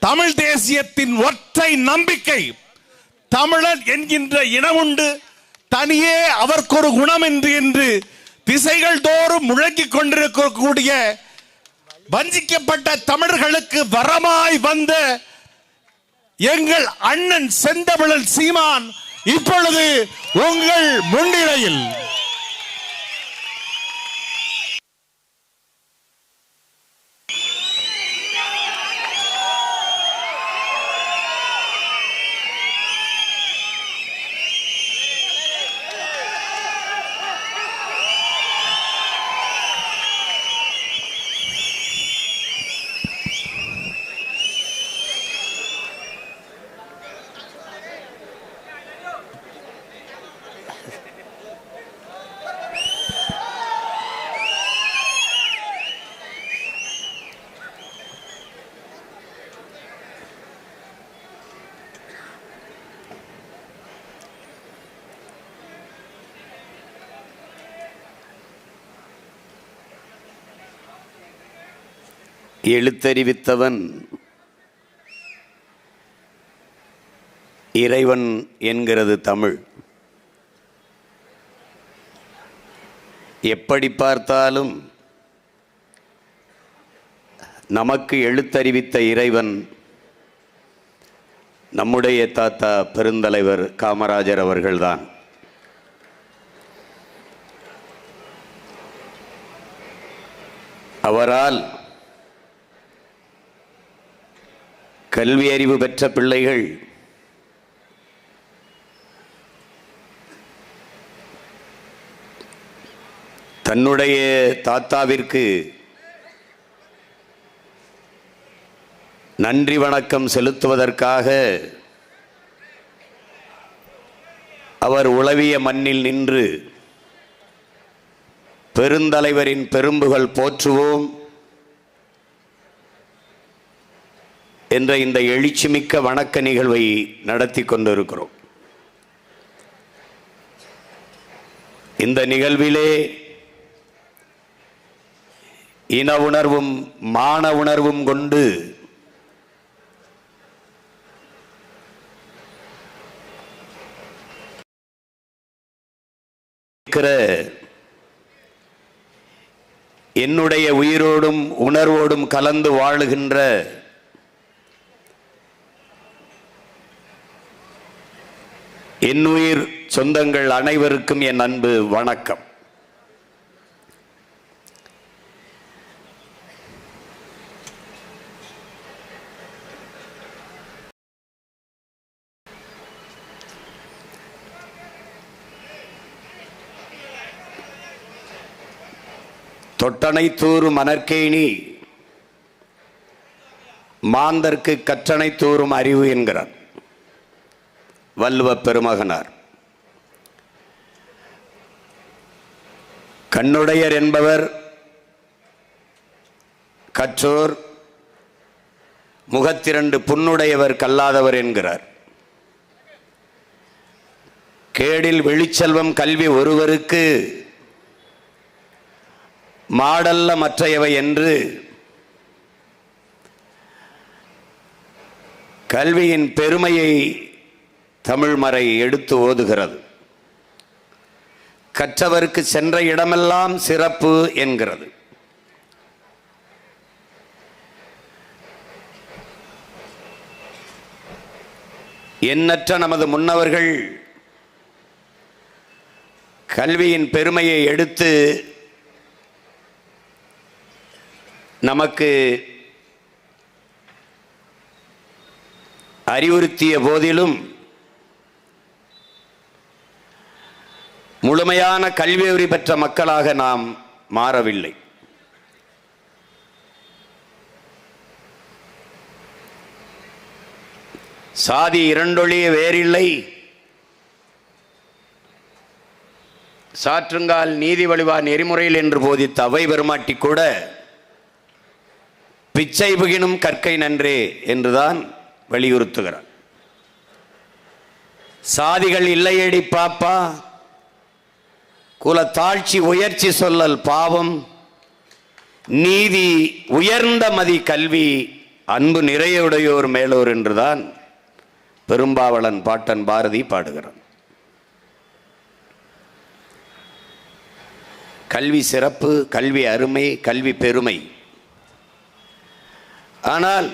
தமிழ் தேசியத்தின் ஒற்றை நம்பிக்கை. தமிழர் என்கின்ற இனம் உண்டு, தனியே அவர்க்கொரு குணம் என்று திசைகள் தோறும் முழங்கிக் கொண்டிருக்கக்கூடிய வஞ்சிக்கப்பட்ட தமிழர்களுக்கு வரமாய் வந்த எங்கள் அண்ணன் செந்தமிழன் சீமான் இப்பொழுது உங்கள் முன்னிலையில். எழுத்தறிவித்தவன் இறைவன் என்கிறது தமிழ். எப்படி பார்த்தாலும் நமக்கு எழுத்தறிவித்த இறைவன் நம்முடைய தாத்தா பெருந்தலைவர் காமராஜர் அவர்கள்தான். அவரால் கல்வி அறிவு பெற்ற பிள்ளைகள் தன்னுடைய தாத்தாவிற்கு நன்றி வணக்கம் செலுத்துவதற்காக அவர் உலவிய மண்ணில் நின்று பெருந்தலைவரின் பெரும்புகள் போற்றுவோம் என்ற இந்த எழுச்சிமிக்க வணக்க நிகழ்வை நடத்தி கொண்டிருக்கிறோம். இந்த நிகழ்விலே இன உணர்வும் மான உணர்வும் கொண்டு என்னுடைய உயிரோடும் உணர்வோடும் கலந்து வாழுகின்ற என்னுயிர் சொந்தங்கள் அனைவருக்கும் என் அன்பு வணக்கம். தொட்டனை தூறும் மணற்கேணி மாந்தர்க்கு கற்றனை தூறும் அறிவு என்கிறார் வள்ளுவ பெருமகனார். கண்ணுடையர் என்பவர் கற்றோர், முகத்திரண்டு புண்ணுடையவர் கல்லாதவர் என்கிறார். கேடில் வெளிச்செல்வம் கல்வி ஒருவருக்கு மாடல்ல மற்றையவை என்று கல்வியின் பெருமையை தமிழ்மறை எடுத்து ஓதுகிறது. கற்றவருக்கு சென்ற இடமெல்லாம் சிறப்பு என்கிறது. எண்ணற்ற நமது முன்னவர்கள் கல்வியின் பெருமையை எடுத்து நமக்கு அறிவுறுத்திய போதிலும் முழுமையான கல்வி அறிவு பெற்ற மக்களாக நாம் மாறவில்லை. சாதி இரண்டொழிய வேறில்லை, சாற்றுங்கால் நீதி வழிவா நெறிமுறையில் என்று போதித்த அவை பெருமாட்டி கூட பிச்சை புகினும் கற்கை நன்றே என்றுதான் வலியுறுத்துகிறார். சாதிகள் இல்லையடி பாப்பா, குல தாழ்ச்சி உயர்ச்சி சொல்லல் பாவம், நீதி உயர்ந்த மதி கல்வி அன்பு நிறையுடையோர் மேலோர் என்றுதான் பெரும்பாவளன் பாட்டன் பாரதி பாடுகிறான். கல்வி சிறப்பு, கல்வி அருமை, கல்வி பெருமை. ஆனால்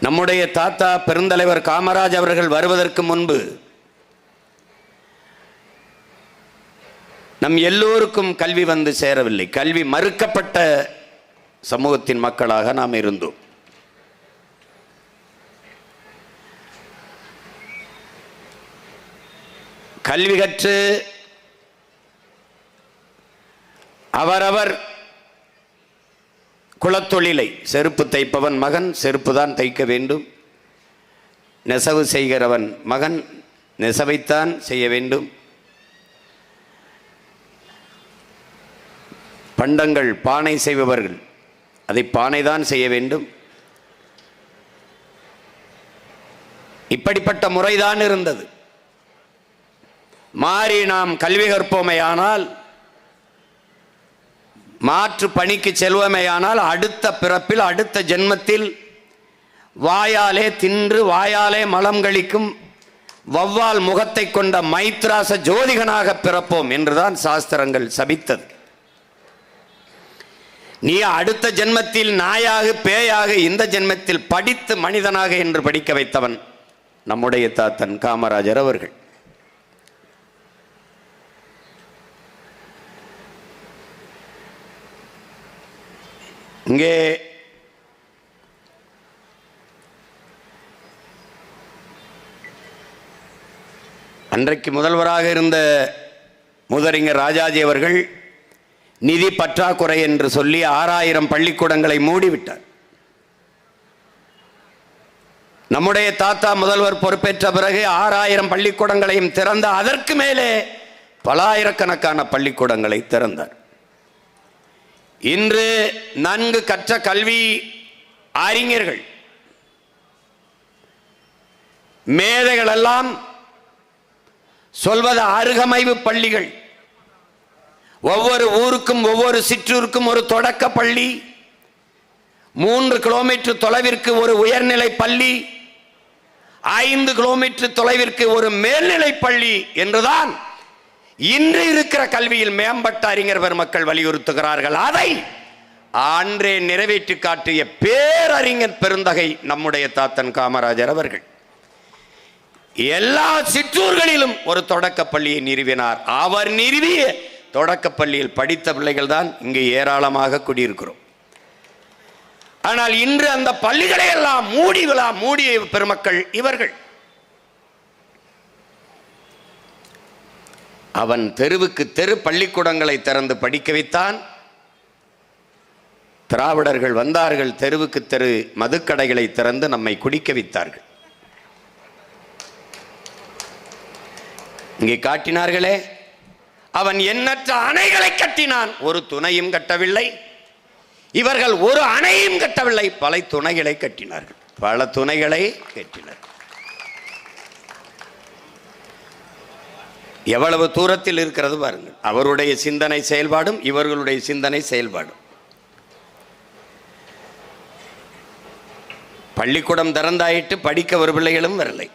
நம்முடைய தாத்தா பெருந்தலைவர் காமராஜ் அவர்கள் வருவதற்கு முன்பு நம் எல்லோருக்கும் கல்வி வந்து சேரவில்லை. கல்வி மறுக்கப்பட்ட சமூகத்தின் மக்களாக நாம் இருந்தோம். கல்வி கற்று அவரவர் குலத்தொழிலை, செருப்பு தைப்பவன் மகன் செருப்பு தான் தைக்க வேண்டும், நெசவு செய்கிறவன் மகன் நெசவைத்தான் செய்ய வேண்டும், பண்டங்கள் பானை செய்பவர்கள் அதை பானைதான் செய்ய வேண்டும், இப்படிப்பட்ட முறைதான் இருந்தது. மாறி நாம் கல்வி கற்போமையானால், மாற்று பணிக்கு செல்வமையானால், அடுத்த பிறப்பில் அடுத்த ஜென்மத்தில் வாயாலே தின்று வாயாலே மலம் கழிக்கும் வௌவால் முகத்தை கொண்ட மைத்ராச ஜோதிகனாக பிறப்போம் என்றுதான் சாஸ்திரங்கள் சபித்தது. நீ அடுத்த ஜென்மத்தில் நாயாக பேயாக, இந்த ஜென்மத்தில் படித்து மனிதனாக என்று படிக்க வைத்தவன் நம்முடைய தாத்தன் காமராஜர் அவர்கள். இங்கே அன்றைக்கு முதல்வராக இருந்த முதறிஞர் ராஜாஜி அவர்கள் நிதி பற்றாக்குறை என்று சொல்லி 6000 பள்ளிக்கூடங்களை மூடிவிட்டார். நம்முடைய தாத்தா முதல்வர் பொறுப்பேற்ற பிறகு 6000 பள்ளிக்கூடங்களையும் திறந்த, அதற்கு மேலே பல ஆயிரக்கணக்கான பள்ளிக்கூடங்களை திறந்தார். இன்று நன்கு கற்ற கல்வி அறிஞர்கள், மேதைகள் எல்லாம் சொல்வது அருகமைவு பள்ளிகள். ஒவ்வொரு ஊருக்கும் ஒவ்வொரு சிற்றூருக்கும் ஒரு தொடக்க பள்ளி, 3 கிலோமீட்டர் தொலைவிற்கு ஒரு உயர்நிலை பள்ளி, 5 கிலோமீட்டர் தொலைவிற்கு ஒரு மேல்நிலை பள்ளி என்றுதான் இன்று இருக்கிற கல்வியில் மேம்பட்ட அறிஞர் பெருமக்கள் வலியுறுத்துகிறார்கள். அதை அன்றே நிறைவேற்றி காட்டிய பேரறிஞர் பெருந்தகை நம்முடைய தாத்தன் காமராஜர் அவர்கள். எல்லா சிற்றூர்களிலும் ஒரு தொடக்க பள்ளியை நிறுவினார். அவர் நிறுவிய தொடக்க பள்ளியில் படித்த பிள்ளைகள் தான் இங்கு ஏராளமாக குடியிருக்கிறோம். ஆனால் இன்று அந்த பள்ளிகளை எல்லாம் மூடிய பெருமக்கள் இவர்கள். அவன் தெருவுக்கு தெரு பள்ளிக்கூடங்களை திறந்து படிக்க வைத்தான். திராவிடர்கள் வந்தார்கள், தெருவுக்கு தெரு மதுக்கடைகளை திறந்து நம்மை குடிக்க வைத்தார்கள். இங்கே காட்டினார்களே, அவன் எண்ணற்ற அணைகளை கட்டினான், ஒரு துணையும் கட்டவில்லை. இவர்கள் ஒரு அணையும் கட்டவில்லை, பல துணைகளை கட்டினார்கள், பல துணைகளை கட்டினார்கள். எவ்வளவு தூரத்தில் இருக்கிறது பாருங்கள். அவருடைய சிந்தனை செயல்பாடும் இவர்களுடைய சிந்தனை செயல்பாடும். பள்ளிக்கூடம் திறந்தாயிட்டு படிக்க ஒரு பிள்ளைகளும் வரலை.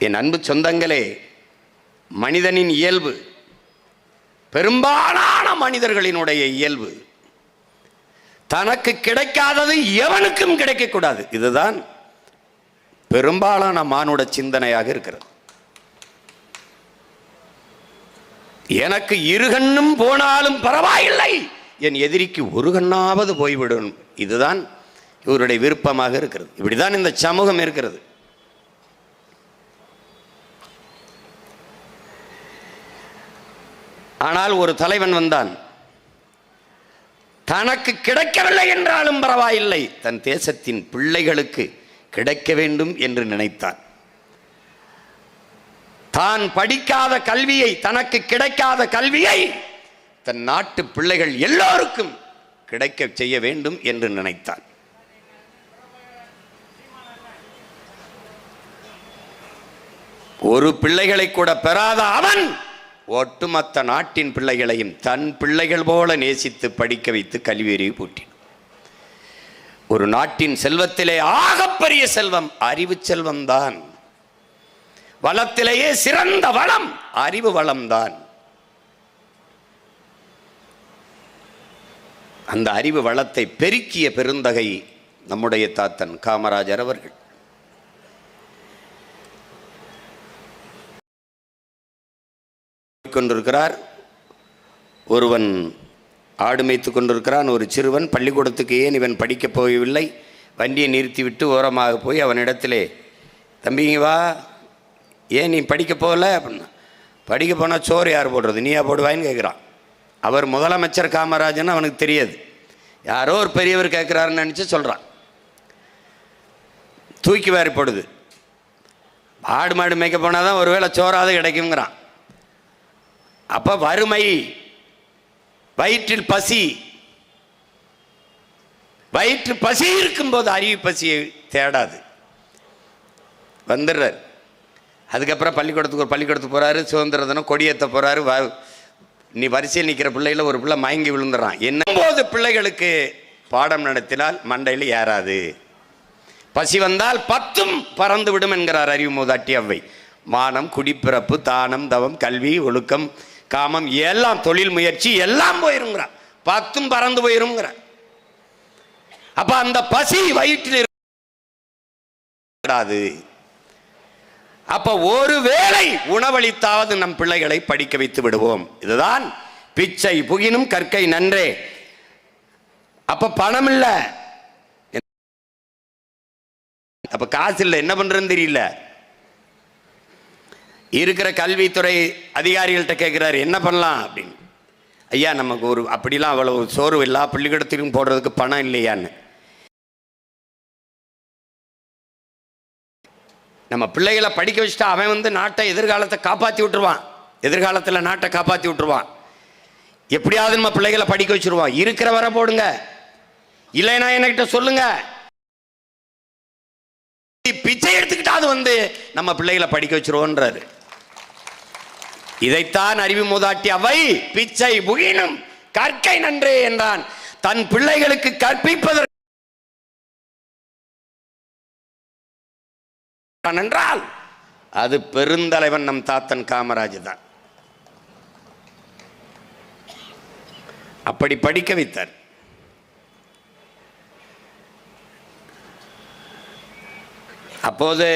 என் அன்பு சொந்தங்களே, மனிதனின் இயல்பு, பெரும்பாலான மனிதர்களினுடைய இயல்பு, தனக்கு கிடைக்காதது எவனுக்கும் கிடைக்கக்கூடாது. இதுதான் பெரும்பாலான மானுட சிந்தனையாக இருக்கிறது. எனக்கு 2 கண்ணும் போனாலும் பரவாயில்லை, என் எதிரிக்கு 1 கண்ணாவது போய்விடும். இதுதான் இவருடைய விருப்பமாக இருக்கிறது. இப்படிதான் இந்த சமூகம் இருக்கிறது. ஆனால் ஒரு தலைவன் வந்தான், தனக்கு கிடைக்கவில்லை என்றாலும் பரவாயில்லை, தன் தேசத்தின் பிள்ளைகளுக்கு கிடைக்க வேண்டும் என்று நினைத்தான். தான் படிக்காத கல்வியை, தனக்கு கிடைக்காத கல்வியை தன் நாட்டு பிள்ளைகள் எல்லோருக்கும் கிடைக்க செய்ய வேண்டும் என்று நினைத்தான். ஒரு பிள்ளைகளை கூட பெறாத அவன் ஒட்டுமொத்த நாட்டின் பிள்ளைகளையும் தன் பிள்ளைகள் போல நேசித்து படிக்க வைத்து கல்வியறிவு பூட்டினான். ஒரு நாட்டின் செல்வத்திலே ஆகப்பெரிய செல்வம் அறிவு செல்வம்தான். வளத்திலேயே சிறந்த வளம் அறிவு வளம்தான். அந்த அறிவு வளத்தை பெருக்கிய பெருந்தகை நம்முடைய தாத்தன் காமராஜர் அவர்கள். கொண்டிருக்கிறார். ஒருவன் ஆடு மேய்த்து கொண்டிருக்கிறான். ஒரு சிறுவன் பள்ளிக்கூடத்துக்கு ஏன் இவன் படிக்கப் போகவில்லை, வண்டியை நிறுத்திவிட்டு ஓரமாக போய் அவனிடத்திலே, தம்பிங்க வா, ஏன் நீ படிக்க போகல அப்படின்னா, படிக்க போனால் சோறு யார் போடுறது, நீயா போடுவாயின்னு கேட்குறான். அவர் முதலமைச்சர் காமராஜன் அவனுக்கு தெரியாது, யாரோ ஒரு பெரியவர் கேட்குறாருன்னு நினச்சி சொல்கிறான். தூக்கி வாரி போடுது. ஆடு மாடு மேய்க்க போனால் தான் ஒருவேளை சோறாவது கிடைக்குங்கிறான். அப்போ வறுமை, வயிற்றில் பசி, வயிற்று பசி இருக்கும்போது அறிவு பசியை தேடாது, வந்துடுறார். அதுக்கப்புறம் பள்ளிக்கூடத்துக்கு போகிறாரு. சுதந்திர தினம் கொடியேற்ற போகிறாரு. நீ வரிசையில் நிற்கிற பிள்ளைகளை ஒரு பிள்ளை மயங்கி விழுந்துடுறான். என்னும்போது பிள்ளைகளுக்கு பாடம் நடத்தினால் மண்டையில் ஏறாது. பசி வந்தால் 10ம் பறந்து விடும் என்கிறார் அறிவு மூதாட்டி அவ்வை. மானம், குடிப்பிறப்பு, தானம், தவம், கல்வி, ஒழுக்கம், காமம் எல்லாம், தொழில் முயற்சி எல்லாம் போயிருங்கிறார். 10ம் பறந்து போயிருங்கிறார். அப்ப அந்த பசி வயிற்றில் இருக்காது. அப்ப ஒருவேளை உணவளித்தாவது நம் பிள்ளைகளை படிக்க வைத்து விடுவோம். இதுதான் பிச்சை புகினும் கற்கை நன்றே. அப்ப பணம் இல்ல, அப்ப காசு இல்லை, என்ன பண்றதுன்னு தெரியல. இருக்கிற கல்வித்துறை அதிகாரிகள்கிட்ட கேட்கிறாரு, என்ன பண்ணலாம் அப்படின்னு. ஐயா, நமக்கு ஒரு அப்படிலாம் அவ்வளவு சோறு இல்லா பள்ளிக்கூடத்திலும் போடுறதுக்கு பணம் இல்லையான்னு. நம்ம பிள்ளைகளை படிக்க வச்சுட்டா அவன் நாட்டை எதிர்காலத்தை காப்பாற்றி விட்டுருவான். எதிர்காலத்தில் நாட்டை காப்பாற்றி விட்டுருவான். எப்படியாவது நம்ம பிள்ளைகளை படிக்க வச்சிருவான். இருக்கிற வர போடுங்க, இல்லைன்னா என்கிட்ட சொல்லுங்க, பிச்சை எடுத்துக்கிட்டாவது நம்ம பிள்ளைகளை படிக்க வச்சிருவோன்றாரு. இதைத்தான் அறிவு மூதாட்டி அவை பிச்சை புகினும் கற்கை நன்றே என்றான். தன் பிள்ளைகளுக்கு கற்பிப்பதற்கு என்றால் அது பெருந்தலைவன் நம் தாத்தன் காமராஜ் தான். அப்படி படிக்க வைத்தார். அப்போது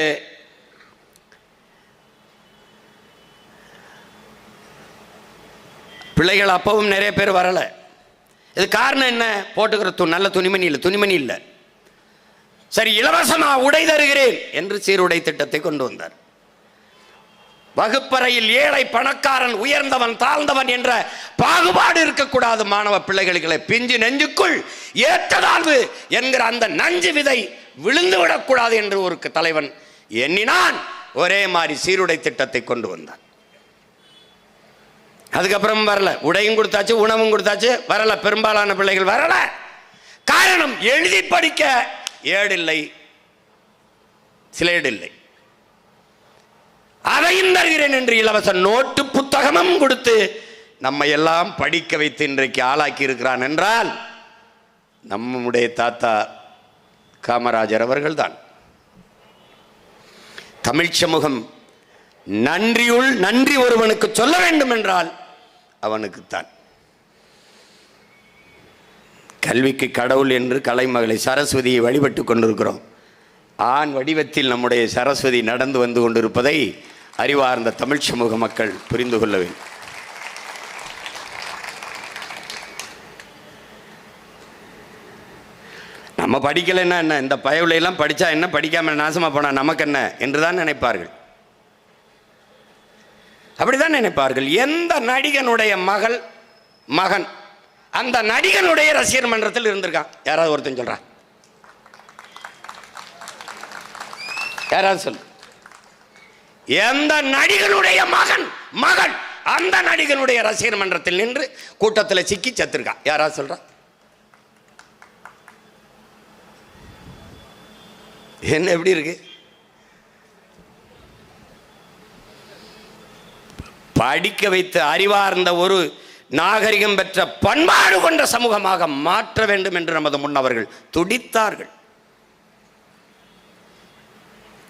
பிள்ளைகள் அப்பவும் நிறைய பேர் வரல. இது காரணம் என்ன? போட்டுக்கிற நல்ல துணிமணி இல்லை. சரி, இலவசமா உடை தருகிறேன் என்று சீருடை திட்டத்தை கொண்டு வந்தார். வகுப்பறையில் ஏழை பணக்காரன், உயர்ந்தவன் தாழ்ந்தவன் என்ற பாகுபாடு இருக்கக்கூடாது. மாணவ பிள்ளைகளுக்கு பிஞ்சு நெஞ்சுக்குள் ஏற்றதாழ்வு என்கிற அந்த நஞ்சு விதை விழுந்து விடக்கூடாது என்று ஒரு தலைவன் எண்ணினான். ஒரே மாதிரி சீருடை திட்டத்தை கொண்டு வந்தான். அதுக்கப்புறம் வரல, உடையும் கொடுத்தாச்சு, உணவும் கொடுத்தாச்சு, வரல. பெரும்பாலான பிள்ளைகள் வரல. காரணம், எழுதி படிக்க ஏடில்லை, சிலேடில்லை. அதையும் தருகிறேன் என்று இலவச நோட்டு புத்தகமும் கொடுத்து நம்மை எல்லாம் படிக்க வைத்து இன்றைக்கு ஆளாக்கி இருக்கிறான் என்றால் நம்முடைய தாத்தா காமராஜர் அவர்கள் தான். தமிழ் சமூகம் நன்றி ஒருவனுக்கு சொல்ல வேண்டும் என்றால் அவனுக்குத்தான். கல்விக்கு கடவுள் என்று கலைமகளை சரஸ்வதியை வழிபட்டு கொண்டிருக்கிறோம். ஆண் வடிவத்தில் நம்முடைய சரஸ்வதி நடந்து வந்து கொண்டிருப்பதை அறிவார்ந்த தமிழ் சமூக மக்கள் புரிந்து கொள்ள வேண்டும். நம்ம படிக்கலைன்னா என்ன, இந்த பயவுலையெல்லாம் படித்தா என்ன, படிக்காமல் நாசமாக போனால் நமக்கு என்ன என்றுதான் நினைப்பார்கள். அப்படிதான் நினைப்பார்கள். எந்த நடிகனுடைய மகன் அந்த நடிகனுடைய ரசிகர் மன்றத்தில் இருந்திருக்கான்? யாராவது ஒருத்தன் சொல்றான்? யாராவது சொல்லு. எந்த நடிகனுடைய மகள் அந்த நடிகனுடைய ரசிகர் மன்றத்தில் நின்று கூட்டத்தில் சிக்கி செத்துருக்கான்? யாராவது சொல்றான்? என்ன எப்படி இருக்கு? படிக்க வைத்து அறிவார்ந்த ஒரு நாகரிகம் பெற்ற பண்பாடு கொண்ட சமூகமாக மாற்ற வேண்டும் என்று நமது முன்னவர்கள் துடித்தார்கள்.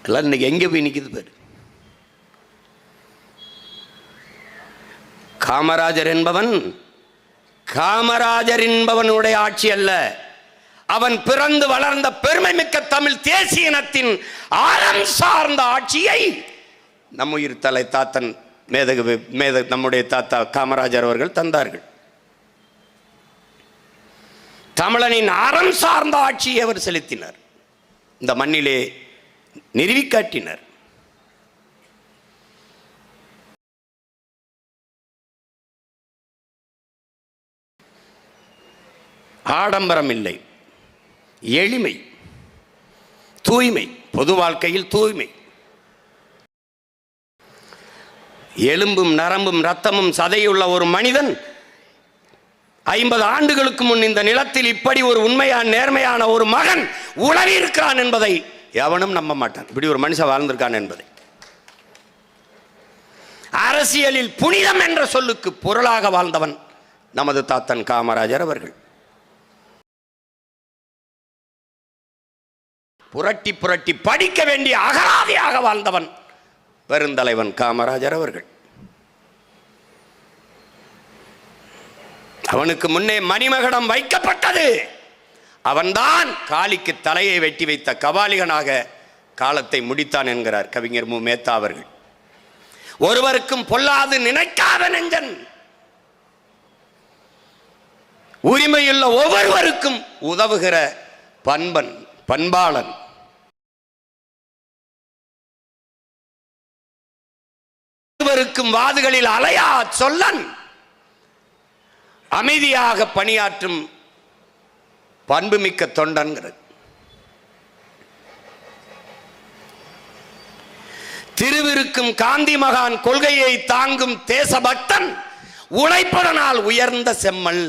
எல்லாம் இன்னைக்கு எங்கே போய் நிற்குது பேர்? காமராஜர் என்பவனுடைய ஆட்சி அல்ல, அவன் பிறந்து வளர்ந்த பெருமை மிக்க தமிழ் தேசிய இனத்தின் ஆழம் சார்ந்த ஆட்சியை நம் உயிர் தலை தாத்தன் நம்முடைய தாத்தா காமராஜர் அவர்கள் தந்தார்கள். தமிழனின் அறம் சார்ந்த ஆட்சியை அவர் செலுத்தினார், இந்த மண்ணிலே நிறுவி காட்டினார். ஆடம்பரம் இல்லை, எளிமை, தூய்மை, பொது வாழ்க்கையில் தூய்மை. எலும்பும் நரம்பும் ரத்தமும் சதையுள்ள ஒரு மனிதன் 50 ஆண்டுகளுக்கு முன் இந்த நிலத்தில் இப்படி ஒரு உண்மையான நேர்மையான ஒரு மகன் உலவி இருக்கிறான் என்பதை எவனும் நம்ப மாட்டான். இப்படி ஒரு மனுஷன் வாழ்ந்திருக்கான் என்பதை. அரசியலில் புனிதம் என்ற சொல்லுக்கு பொருளாக வாழ்ந்தவன் நமது தாத்தன் காமராஜர் அவர்கள். புரட்டி புரட்டி படிக்க வேண்டிய அகராதியாக வாழ்ந்தவன் பெருந்தலைவன் காமராஜர் அவர்கள். அவனுக்கு முன்னே மணிமகுடம் வைக்கப்பட்டது. அவன்தான் காளிக்கு தலையை வெட்டி வைத்த கபாலிகனாக காலத்தை முடித்தான் என்கிறார் கவிஞர் மு. மேத்தா அவர்கள். ஒருவருக்கும் பொல்லாது நினைக்காத நெஞ்சன், உரிமையுள்ள ஒவ்வொருவருக்கும் உதவுகிற பண்பாளன். ஒருவருக்கும் வாதுகளில் அலையா சொல்லன், அமைதியாக பணியாற்றும் பண்புமிக்க தொண்டன்கிறது. திருவிருக்கும் காந்தி மகான் கொள்கையை தாங்கும் தேசபக்தன், உழைப்பதனால் உயர்ந்த செம்மல்.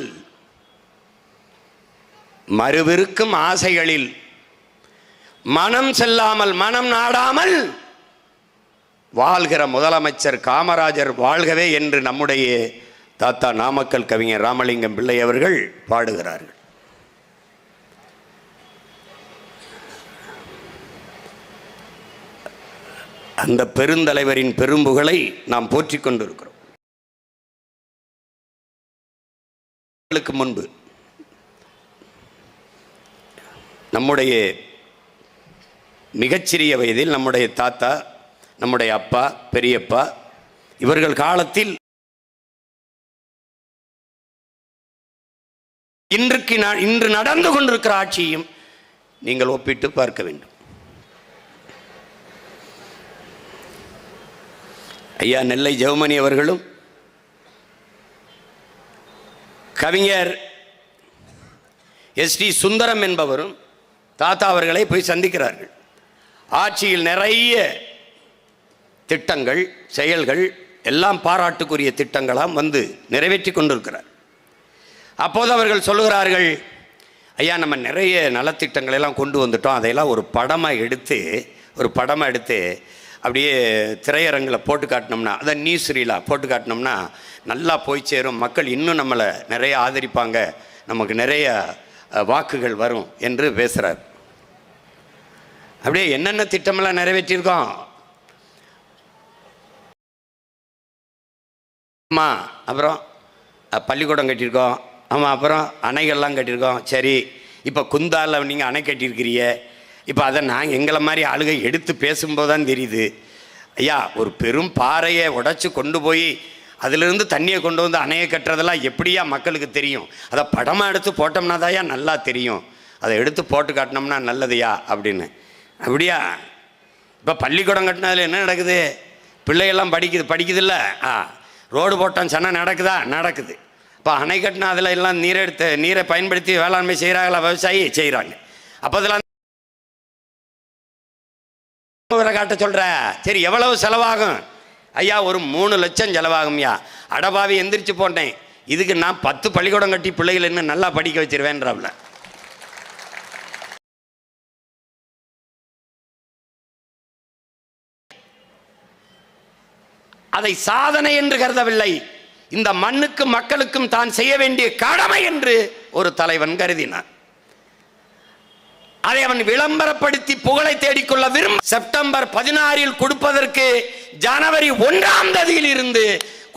மறுவிருக்கும் ஆசைகளில் மனம் செல்லாமல் மனம் நாடாமல் வாழ்கிற முதலமைச்சர் காமராஜர் வாழ்கவே என்று நம்முடைய தாத்தா நாமக்கல் கவிஞர் ராமலிங்கம் பிள்ளை அவர்கள் பாடுகிறார்கள். அந்த பெருந்தலைவரின் பெரும்புகளை நாம் போற்றிக் கொண்டிருக்கிறோம். முன்பு நம்முடைய மிகச்சிறிய வயதில் நம்முடைய தாத்தா, நம்முடைய அப்பா, பெரியப்பா இவர்கள் காலத்தில் இன்று நடந்து கொண்டிருக்கிற ஆட்சியும் நீங்கள் ஒப்பிட்டு பார்க்க வேண்டும். ஐயா நெல்லை ஜெவமணி அவர்களும் கவிஞர் எஸ்.டி. சுந்தரம் என்பவரும் தாத்தா அவர்களை போய் சந்திக்கிறார்கள். ஆட்சியில் நிறைய திட்டங்கள், செயல்கள் எல்லாம் பாராட்டுக்குரிய திட்டங்களாம் வந்து நிறைவேற்றி கொண்டிருக்கிறார். அப்போது அவர்கள் சொல்லுகிறார்கள், ஐயா நம்ம நிறைய நலத்திட்டங்கள் எல்லாம் கொண்டு வந்துட்டோம், அதையெல்லாம் ஒரு படமாக எடுத்து அப்படியே திரையரங்கில் போட்டு காட்டினோம்னா, அதை நியூஸ் ரீலாக போட்டு காட்டினோம்னா நல்லா போய் சேரும், மக்கள் இன்னும் நம்மளை நிறைய ஆதரிப்பாங்க, நமக்கு நிறைய வாக்குகள் வரும் என்று பேசுகிறார். அப்படியே என்னென்ன திட்டமெல்லாம் நிறைவேற்றியிருக்கோம். ஆமாம், அப்புறம் பள்ளிக்கூடம் கட்டியிருக்கோம், ஆமாம், அப்புறம் அணைகள்லாம் கட்டியிருக்கோம். சரி, இப்போ குந்தாலில் நீங்கள் அணை கட்டியிருக்கிறீங்க, இப்போ அதை நான் எங்களை மாதிரி ஆளுகை எடுத்து பேசும்போது தான் தெரியுது, ஐயா ஒரு பெரும் பாறையை உடைச்சி கொண்டு போய் அதிலிருந்து தண்ணியை கொண்டு வந்து அணையை கட்டுறதெல்லாம் எப்படியா மக்களுக்கு தெரியும், அதை படமாக எடுத்து போட்டோம்னா தான்யா நல்லா தெரியும், அதை எடுத்து போட்டு காட்டினோம்னா நல்லதுயா அப்படின்னு. அப்படியா? இப்போ பள்ளிக்கூடம் கட்டினதில் என்ன நடக்குது? பிள்ளைகள்லாம் படிக்குதில்ல, ரோடு போட்டோம் சொன்னா நடக்குது. இப்போ அணை கட்டினா அதில் எல்லாம் நீரை பயன்படுத்தி வேளாண்மை செய்கிறாங்களா? விவசாயி செய்கிறாங்க. அப்போ அதெல்லாம் காட்ட சொல்கிற, சரி எவ்வளவு செலவாகும்? ஐயா ஒரு 3 லட்சம் செலவாகும்யா. அடபாவி எந்திரிச்சு போட்டேன், இதுக்கு நான் 10 பள்ளிக்கூடம் கட்டி பிள்ளைகள் இன்னும் நல்லா படிக்க வச்சிருவேன்றாப்ல. அதை சாதனை என்று கருதவில்லை. இந்த மண்ணுக்கும் மக்களுக்கும் தான் செய்ய வேண்டிய கடமை என்று ஒரு தலைவன் கருதினான். அதை அவன் விளம்பரப்படுத்தி புகழை தேடிக்கொள்ள செப்டம்பர் 16 கொடுப்பதற்கு ஜனவரி 1 இருந்து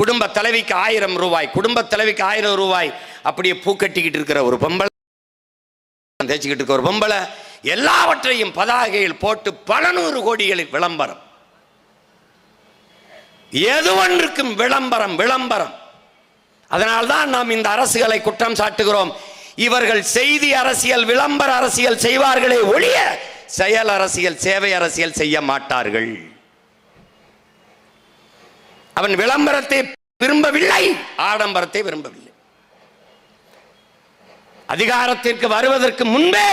குடும்ப தலைவிக்கு 1000 ரூபாய், குடும்ப தலைவிக்கு 1000 ரூபாய் அப்படியே பூக்கட்டிக்கிட்டு இருக்கிற ஒரு பொம்பளை, தேய்ச்சிக்கிட்டு இருக்க ஒரு பொம்பளை, எல்லாவற்றையும் பதாகையில் போட்டு பல 100 கோடிகளில் விளம்பரம். எது ஒன்றுக்கும் விளம்பரம் விளம்பரம். அதனால்தான் நாம் இந்த அரசுகளை குற்றம் சாட்டுகிறோம். இவர்கள் செய்தி அரசியல், விளம்பர அரசியல் செய்வார்களே ஒழிய செயல் அரசியல், சேவை அரசியல் செய்ய மாட்டார்கள். அவன் விளம்பரத்தை விரும்பவில்லை, ஆடம்பரத்தை விரும்பவில்லை. அதிகாரத்திற்கு வருவதற்கு முன்பே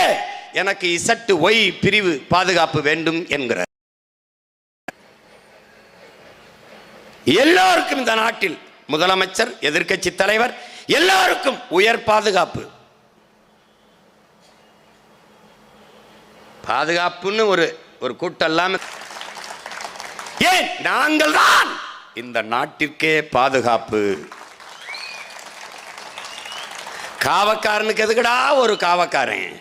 எனக்கு ZY பிரிவு பாதுகாப்பு வேண்டும் என்கிறார். எல்லோருக்கும் இந்த நாட்டில் முதலமைச்சர், எதிர்க்கட்சி தலைவர் எல்லோருக்கும் உயர் பாதுகாப்பு. பாதுகாப்புன்னு ஒரு கூட்டம் இல்லாம, ஏன் நாங்கள் தான் இந்த நாட்டிற்கே பாதுகாப்பு. காவக்காரனுக்கு எதுக்குடா ஒரு காவக்காரன்?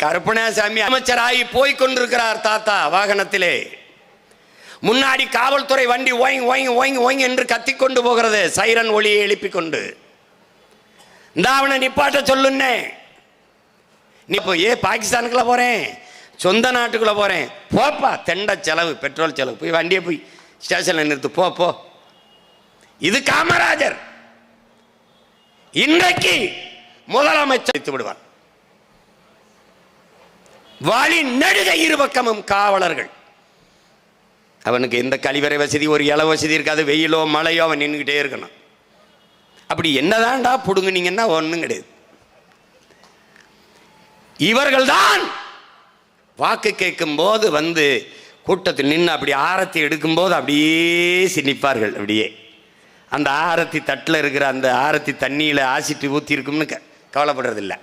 கருப்பணசாமி அமைச்சராகி போய் கொண்டிருக்கிறார் தாத்தா வாகனத்திலே. முன்னாடி காவல்துறை வண்டி ஓய்ங் ஓய்ங் ஓய்ங் ஓய்ங் என்று கத்திக்கொண்டு போகிறது, சைரன் ஒளியை எழுப்பிக் கொண்டு. இந்த அவனை நிப்பாட்ட சொல்லுன்னே. நீ இப்போ பாகிஸ்தானுக்குள்ள போறேன், சொந்த நாட்டுக்குள்ள போறேன், போப்பா, தெண்ட செலவு, பெட்ரோல் செலவு, போய் வண்டியை போய் ஸ்டேஷன்ல நிறுத்து, போ போ. இது காமராஜர். இன்றைக்கு முதலமைச்சர் விடுவார். வழி நெடுக இருபக்கமும் காவலர்கள். அவனுக்கு எந்த கழிவறை வசதி, ஒரு இல வசதி இருக்காது. வெயிலோ மழையோ அவன் நின்றுக்கிட்டே இருக்கணும். அப்படி என்னதான்டா புடுங்குனீங்கன்னா ஒன்றும் கிடையாது. இவர்கள் தான் வாக்கு கேட்கும் போது வந்து கூட்டத்தில் நின்று அப்படி ஆரத்தி எடுக்கும் போது அப்படியே சிரிப்பார்கள். அப்படியே அந்த ஆரத்தி தட்டில் இருக்கிற அந்த ஆரத்தி தண்ணியில் ஆசிட்டு ஊற்றி இருக்கும்னு கவலைப்படுறதில்லை,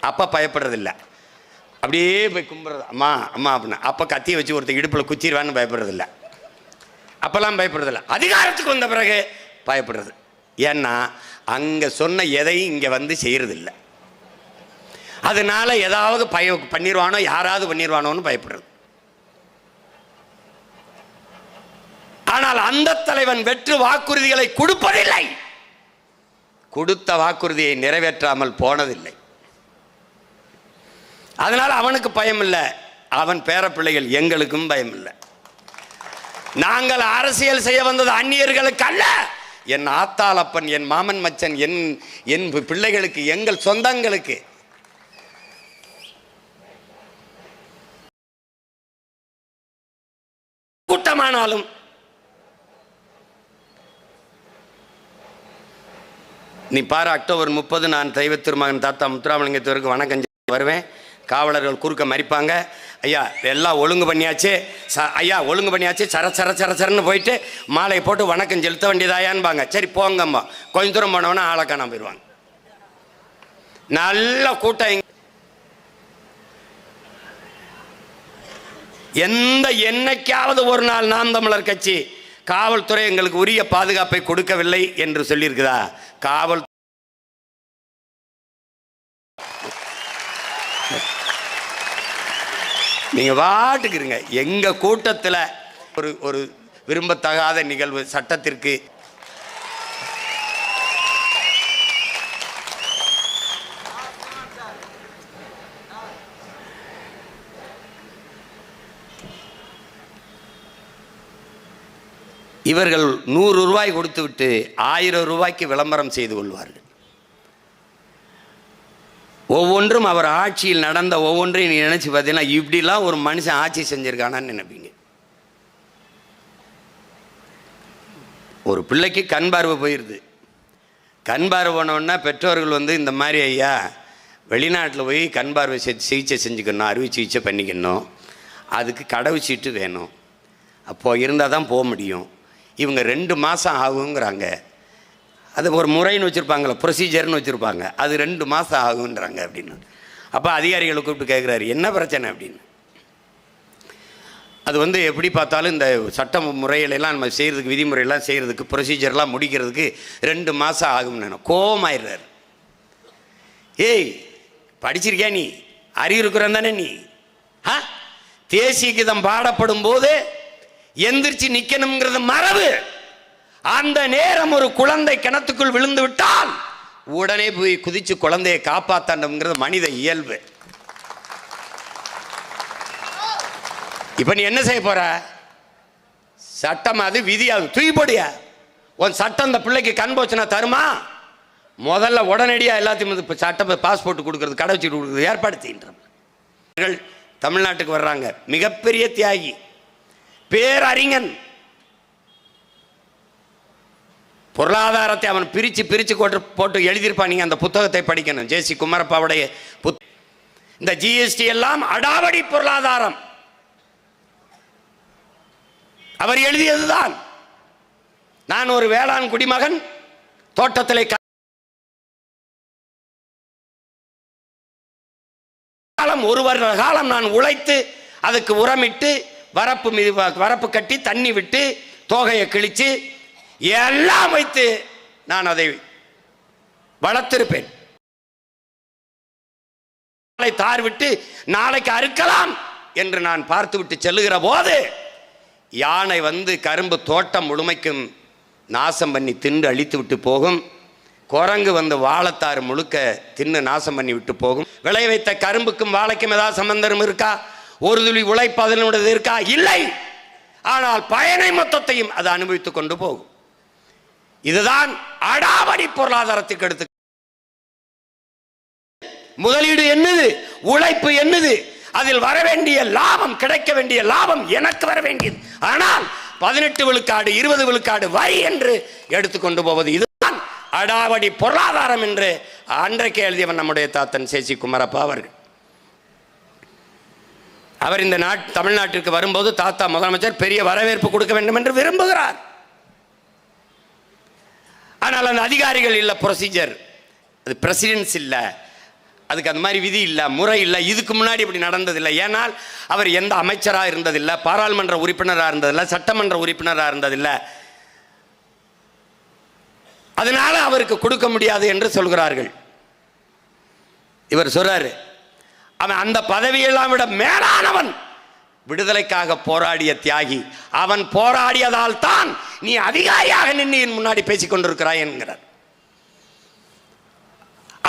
அப்போ பயப்படுறதில்லை. அப்படியே போய் கும்பிட்றது, அம்மா அம்மா அப்படின்னா. அப்போ கத்தியை வச்சு ஒருத்தர் இடுப்பில் குச்சிடுவான்னு பயப்படுறதில்ல, அப்போல்லாம் பயப்படுறதில்ல. அதிகாரத்துக்கு வந்த பிறகு பயப்படுறது. ஏன்னா அங்கே சொன்ன எதையும் இங்கே வந்து செய்யறதில்லை. அதனால ஏதாவது பண்ணிடுவானோ, யாராவது பண்ணிடுவானோன்னு பயப்படுறது. ஆனால் அந்த தலைவன் வெற்று வாக்குறுதிகளை கொடுப்பதில்லை, கொடுத்த வாக்குறுதியை நிறைவேற்றாமல் போனதில்லை. அதனால அவனுக்கு பயம் இல்லை, அவன் பேர பிள்ளைகள் எங்களுக்கும் பயம் இல்லை. நாங்கள் அரசியல் செய்ய வந்தது அந்நியர்களுக்கு அல்ல, என் ஆத்தாளப்பன், என் மாமன் மச்சன், என் பிள்ளைகளுக்கு, எங்கள் சொந்தங்களுக்கு. கூட்டமானாலும் நீ பாரு, அக்டோபர் 30 நான் தெய்வ திருமகன் தாத்தா முத்துராமலிங்கத்திற்கு வணக்கம் வருவேன். காவலர்கள் குறுக்க மறிப்பாங்க. ஐயா எல்லாம் ஒழுங்கு பண்ணியாச்சு, ஐயா ஒழுங்கு பண்ணியாச்சு, சரன்னு போயிட்டு மாலையை போட்டு வணக்கம் செலுத்த வேண்டியதாயான்பாங்க. சரி போங்கம்மா. கொஞ்ச தூரம் போனவொன்னே ஆளை காணாம போயிடுவாங்க. நல்ல கூட்டம். என்னைக்காவது ஒரு நாள் நாம் தமிழர் கட்சி காவல்துறை எங்களுக்கு உரிய பாதுகாப்பை கொடுக்கவில்லை என்று சொல்லியிருக்குதா? காவல் நீங்க வாட்டுக்குறீங்க. எங்க கூட்டத்தில் ஒரு விரும்பத்தகாத நிகழ்வு சட்டத்திற்கு இவர்கள் 100 ரூபாய் கொடுத்து விட்டு 1000 ரூபாய்க்கு விளம்பரம் செய்து கொள்வார்கள். ஒவ்வொன்றும் அவர் ஆட்சியில் நடந்த ஒவ்வொன்றையும் நீ நினைச்சு பார்த்தீங்கன்னா இப்படிலாம் ஒரு மனுஷன் ஆட்சி செஞ்சிருக்கானான்னு நினைப்பீங்க. ஒரு பிள்ளைக்கு கண் பார்வை போயிடுது. கண் பார்வை போனோன்னா பெற்றோர்கள் வந்து இந்த மாதிரி ஐயா வெளிநாட்டில் போய் கண் பார்வை சிகிச்சை செஞ்சுக்கணும், அறுவை சிகிச்சை பண்ணிக்கணும், அதுக்கு கடவு சீட்டு வேணும், அப்போது இருந்தால் தான் போக முடியும். இவங்க 2 மாதம் ஆகுங்கிறாங்க. அது ஒரு முறைன்னு வச்சுருப்பாங்களே, ப்ரொசீஜர்னு வச்சுருப்பாங்க, அது 2 மாதம் ஆகுன்றாங்க அப்படின்னு. அப்போ அதிகாரிகளை கூப்பிட்டு கேட்குறாரு என்ன பிரச்சனை அப்படின்னு. அது எப்படி பார்த்தாலும் இந்த சட்ட முறைகளெல்லாம் நம்ம செய்கிறதுக்கு, விதிமுறையெல்லாம் செய்கிறதுக்கு, ப்ரொசீஜர்லாம் முடிக்கிறதுக்கு 2 மாதம் ஆகும். நான் கோவமாயிடுறார். ஏய், படிச்சிருக்கியா நீ? அறிவு இருக்கிறான் தானே நீ? தேசிய கீதம் பாடப்படும் போது எந்திரிச்சு நிக்கணுங்கிறது மரபு. அந்த நேரம் ஒரு குழந்தை கிணத்துக்குள் விழுந்து விட்டால் உடனே போய் குதிச்சு குழந்தையை காப்பாற்றணுங்கிறது மனித இயல்பு. இப்ப நீ என்ன செய்ய போற? சட்டம் அது, விதி அது, தூய்படியா உன் சட்டம் அந்த பிள்ளைக்கு கண் போச்சுன்னா தருமா? முதல்ல உடனடியா எல்லாத்தையும் சட்டம் பாஸ்போர்ட் கொடுக்கறது, கடை வச்சு கொடுக்கறது ஏற்பாடு செய்கின்ற தமிழ்நாட்டுக்கு வர்றாங்க. மிகப்பெரிய தியாகி, பேரறிஞன். பொருளாதாரத்தை அவன் பிரிச்சு பிரிச்சு போட்டு எழுதியிருப்பான். நீங்க அந்த புத்தகத்தை படிக்கணும். ஜே.சி. குமரப்பாவுடைய இந்த ஜிஎஸ்டி எல்லாம் அடாவடி பொருளாதாரம் அவர் எழுதியதுதான். நான் ஒரு வேளாண் குடிமகன், தோட்டத்திலே ஒரு வருட காலம் நான் உழைத்து அதுக்கு உரமிட்டு வரப்பு கட்டி தண்ணி விட்டு தோகையை கிழிச்சு எல்லாம் வைத்து நான் அதை வளர்த்திருப்பேன். தார் விட்டு நாளைக்கு அறுக்கலாம் என்று நான் பார்த்து விட்டு செல்லுகிற போது யானை வந்து கரும்பு தோட்டம் முழுமைக்கும் நாசம் பண்ணி தின்று அழித்து விட்டு போகும். குரங்கு வந்து வாழைத்தாறு முழுக்க தின்னு நாசம் பண்ணி விட்டு போகும். விளை வைத்த கரும்புக்கும் வாழைக்கும் ஏதாவது சம்பந்தம் இருக்கா? ஒரு துளி உழைப்பு அதனுடையது இருக்கா? இல்லை. ஆனால் பயனை மொத்தத்தையும் அது அனுபவித்துக் கொண்டு போகும். இதுதான் அடாவடி பொருளாதாரத்துக்கு எடுத்து. முதலீடு என்னது? உழைப்பு என்னது? அதில் வர வேண்டிய லாபம், கிடைக்க வேண்டிய லாபம் எனக்கு வர வேண்டியது. ஆனால் 18 விழுக்காடு 20 விழுக்காடு வரி என்று எடுத்துக்கொண்டு போவது, இதுதான் அடாவடி பொருளாதாரம் என்று அன்றைக்கு எழுதியவன் நம்முடைய தாத்தன் ஜே.சி. குமரப்பா அவர்கள். அவர் இந்த தமிழ்நாட்டிற்கு வரும்போது தாத்தா முதலமைச்சர் பெரிய வரவேற்பு கொடுக்க வேண்டும் என்று விரும்புகிறார். ஆனால் அந்த அதிகாரிகள் இல்லை, ப்ரொசீஜர், அது பிரசிடென்ஸ் இல்லை, அதுக்கு அந்த மாதிரி விதி இல்லை, முறை இல்லை. இதுக்கு முன்னாடி இப்படி நடந்ததில்லை. ஏனால் அவர் எந்த அமைச்சராக இருந்ததில்லை, பாராளுமன்ற உறுப்பினராக இருந்ததில்லை, சட்டமன்ற உறுப்பினராக இருந்ததில்லை. அதனால அவருக்கு கொடுக்க முடியாது என்று சொல்கிறார்கள். இவர் சொல்றாரு, அவன் அந்த பதவியெல்லாம் விட மேலானவன், விடுதலைக்காக போராடிய தியாகி. அவன் போராடியதால் தான் நீ அதிகாரியாக நின்று என் முன்னாடி பேசிக் கொண்டிருக்கிறாய் என்கிறார்.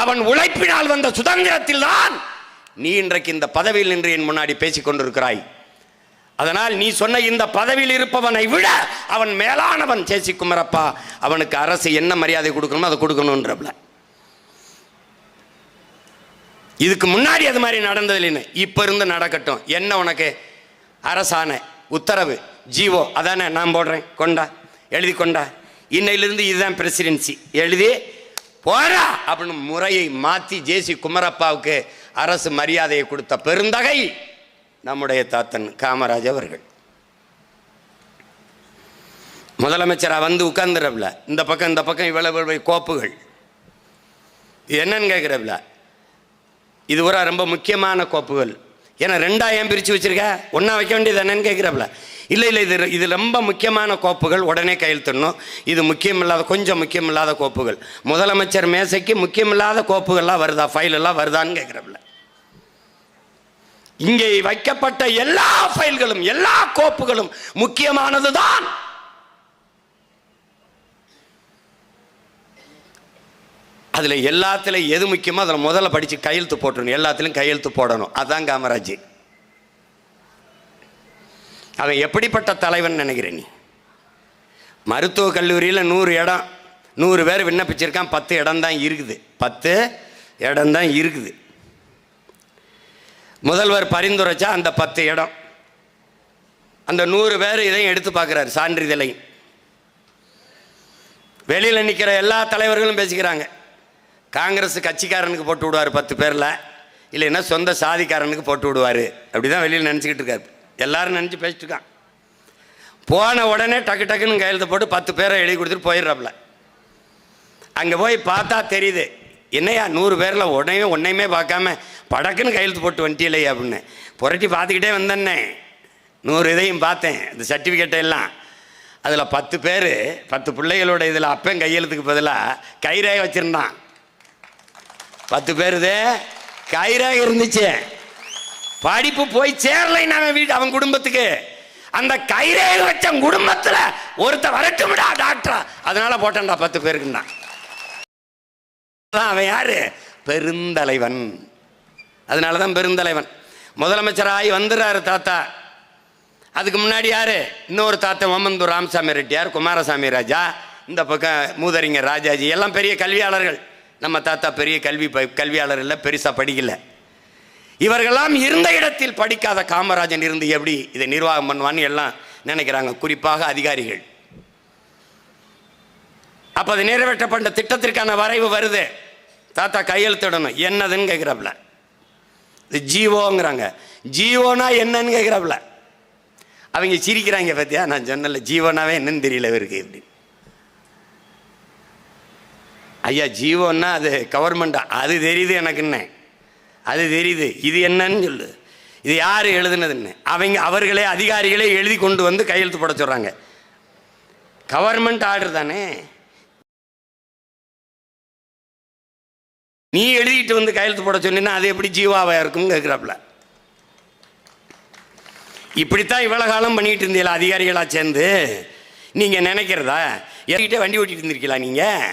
அவன் உழைப்பினால் வந்த சுதந்திரத்தில் தான் நீ இன்றைக்கு இந்த பதவியில் நின்று என் முன்னாடி பேசிக் கொண்டிருக்கிறாய். அதனால் நீ சொன்ன இந்த பதவியில் இருப்பவனை விட அவன் மேலானவன் ஜே.சி. குமரப்பா. அவனுக்கு அரசு என்ன மரியாதை கொடுக்கணுமோ அதை கொடுக்கணும்ன்றப்பல. இதுக்கு முன்னாடி அது மாதிரி நடந்ததில்லைன்னு இப்ப இருந்து நடக்கட்டும். என்ன உனக்கு அரசாணை, உத்தரவு, ஜீவோ அதானே நான் போடுறேன், கொண்டா, எழுதி கொண்டா, இன்னையிலிருந்து இதுதான் பிரசிடென்சி, எழுதி போறா அப்படின்னு முறையை மாற்றி ஜே.சி. குமரப்பாவுக்கு அரசு மரியாதையை கொடுத்த பெருந்தகை நம்முடைய தாத்தன் காமராஜ் அவர்கள். முதலமைச்சராக வந்து உட்கார்ந்துறப்ல, இந்த பக்கம் இவ்வளவு கோப்புகள் என்னன்னு கேட்குறப்ல. இது ஒரு ரொம்ப முக்கியமான கோப்புகள். ஏன்னா 2 பிரித்து வச்சிருக்க, ஒன்றா வைக்க வேண்டியது என்னன்னு கேட்குறப்ல. இல்லை இது ரொம்ப முக்கியமான கோப்புகள், உடனே கையெழுத்திடணும். இது முக்கியமில்லாத, கொஞ்சம் முக்கியமில்லாத கோப்புகள். முதலமைச்சர் மேசைக்கு முக்கியமில்லாத கோப்புகள்லாம் வருதா, ஃபைல் எல்லாம் வருதான்னு கேட்குறப்ல. இங்கே வைக்கப்பட்ட எல்லா ஃபைல்களும் எல்லா கோப்புகளும் முக்கியமானதுதான். அதுல எல்லாத்திலும் எது முக்கியமோ அதில் முதல்ல படிச்சு கையெழுத்து போட்டுருணும். எல்லாத்திலும் கையெழுத்து போடணும். அதான் காமராஜ். அவன் எப்படிப்பட்ட தலைவன் நினைக்கிறேன் நீ? மருத்துவக் கல்லூரியில் 100 இடம், 100 பேர் விண்ணப்பிச்சிருக்கான், 10 இடம் தான் இருக்குது. 10 இடம் தான் இருக்குது. முதல்வர் பரிந்துரைச்சா அந்த 10 இடம், அந்த 100 பேர் இதையும் எடுத்து பார்க்குறாரு, சான்றிதழையும். வெளியில் நிற்கிற எல்லா தலைவர்களும் பேசிக்கிறாங்க. காங்கிரஸ் கட்சிக்காரனுக்கு போட்டு விடுவார் 10 பேரில், இல்லைன்னா சொந்த சாதிக்காரனுக்கு போட்டு விடுவார். அப்படி தான் வெளியில் நினச்சிக்கிட்டு இருக்காரு. எல்லாரும் நினச்சி பேசிட்டு இருக்கான். போன உடனே டக்குன்னு கையெழுத்து போட்டு 10 பேரை எழுதி கொடுத்துட்டு போயிடுறாப்புல. அங்கே போய் பார்த்தா தெரியுது, என்னையா 100 பேரில் ஒன்றையுமே பார்க்காம படக்குன்னு கையெழுத்து போட்டு வந்துட்டியில்லையே அப்படின்னு புரட்டி பார்த்துக்கிட்டே வந்தேன்னே. 100 இதையும் பார்த்தேன், இந்த சர்டிஃபிகேட்டை எல்லாம். அதில் 10 பேர் 10 பிள்ளைகளோட இதில் அப்பன் கையெழுத்துக்கு பதிலாக கைரேகை வச்சுருந்தான். 10 பேருது கைரேகை இருந்துச்சு. படிப்பு போய் சேரலைன்னு அவன் வீடு அவன் குடும்பத்துக்கு. அந்த கைரேகை வச்ச குடும்பத்தில் ஒருத்த வரட்டும்டா டாக்டரா, அதனால போட்டான்டா 10 பேருக்குன்னா. அவன் யாரு? பெருந்தலைவன். அதனால தான் பெருந்தலைவன். முதலமைச்சராகி வந்துடுறாரு தாத்தா. அதுக்கு முன்னாடி யாரு? இன்னொரு தாத்தா ஓமந்தூர் ராமசாமி ரெட்டியார், குமாரசாமி ராஜா, இந்த பக்கம் மூதறிஞர் ராஜாஜி, எல்லாம் பெரிய கல்வியாளர்கள். நம்ம தாத்தா பெரிய கல்வியாளர் இல்லை, பெருசாக படிக்கல. இவர்களெல்லாம் இருந்த இடத்தில் படிக்காத காமராஜன் இருந்து எப்படி இதை நிர்வாகம் பண்ணுவான்னு எல்லாம் நினைக்கிறாங்க, குறிப்பாக அதிகாரிகள். அப்போ அது நிறைவேற்றப்பட்ட திட்டத்திற்கான வரைவு வருது. தாத்தா கையெழுத்திடணும். என்னதுன்னு கேட்குறாப்புல. இது ஜீவோங்கிறாங்க. ஜீவோனா என்னன்னு கேட்குறாப்புல. அவங்க சிரிக்கிறாங்க. பார்த்தியா, நான் சொன்னல ஜீவோனாவே என்னன்னு தெரியல இவருக்கு இப்படி. ஐயா ஜீவோன்னா அது கவர்மெண்ட், அது தெரியுது எனக்குன்னு, அது தெரியுது. இது என்னன்னு சொல்லு, இது யார் எழுதுனதுன்னு. அவர்களே அதிகாரிகளே எழுதி கொண்டு வந்து கையெழுத்து போட சொல்கிறாங்க. கவர்மெண்ட் ஆர்டர் தானே, நீ எழுதிட்டு வந்து கையெழுத்து போட சொன்னீங்கன்னா அது எப்படி ஜீவாவாக இருக்கும்னு கேட்குறாப்புல. இப்படித்தான் இவ்வளவு காலம் பண்ணிட்டு இருந்தீங்களா அதிகாரிகளா சேர்ந்து? நீங்கள் நினைக்கிறதா என்கிட்ட வண்டி ஓட்டிட்டு இருந்திருக்கீங்களா நீங்கள்?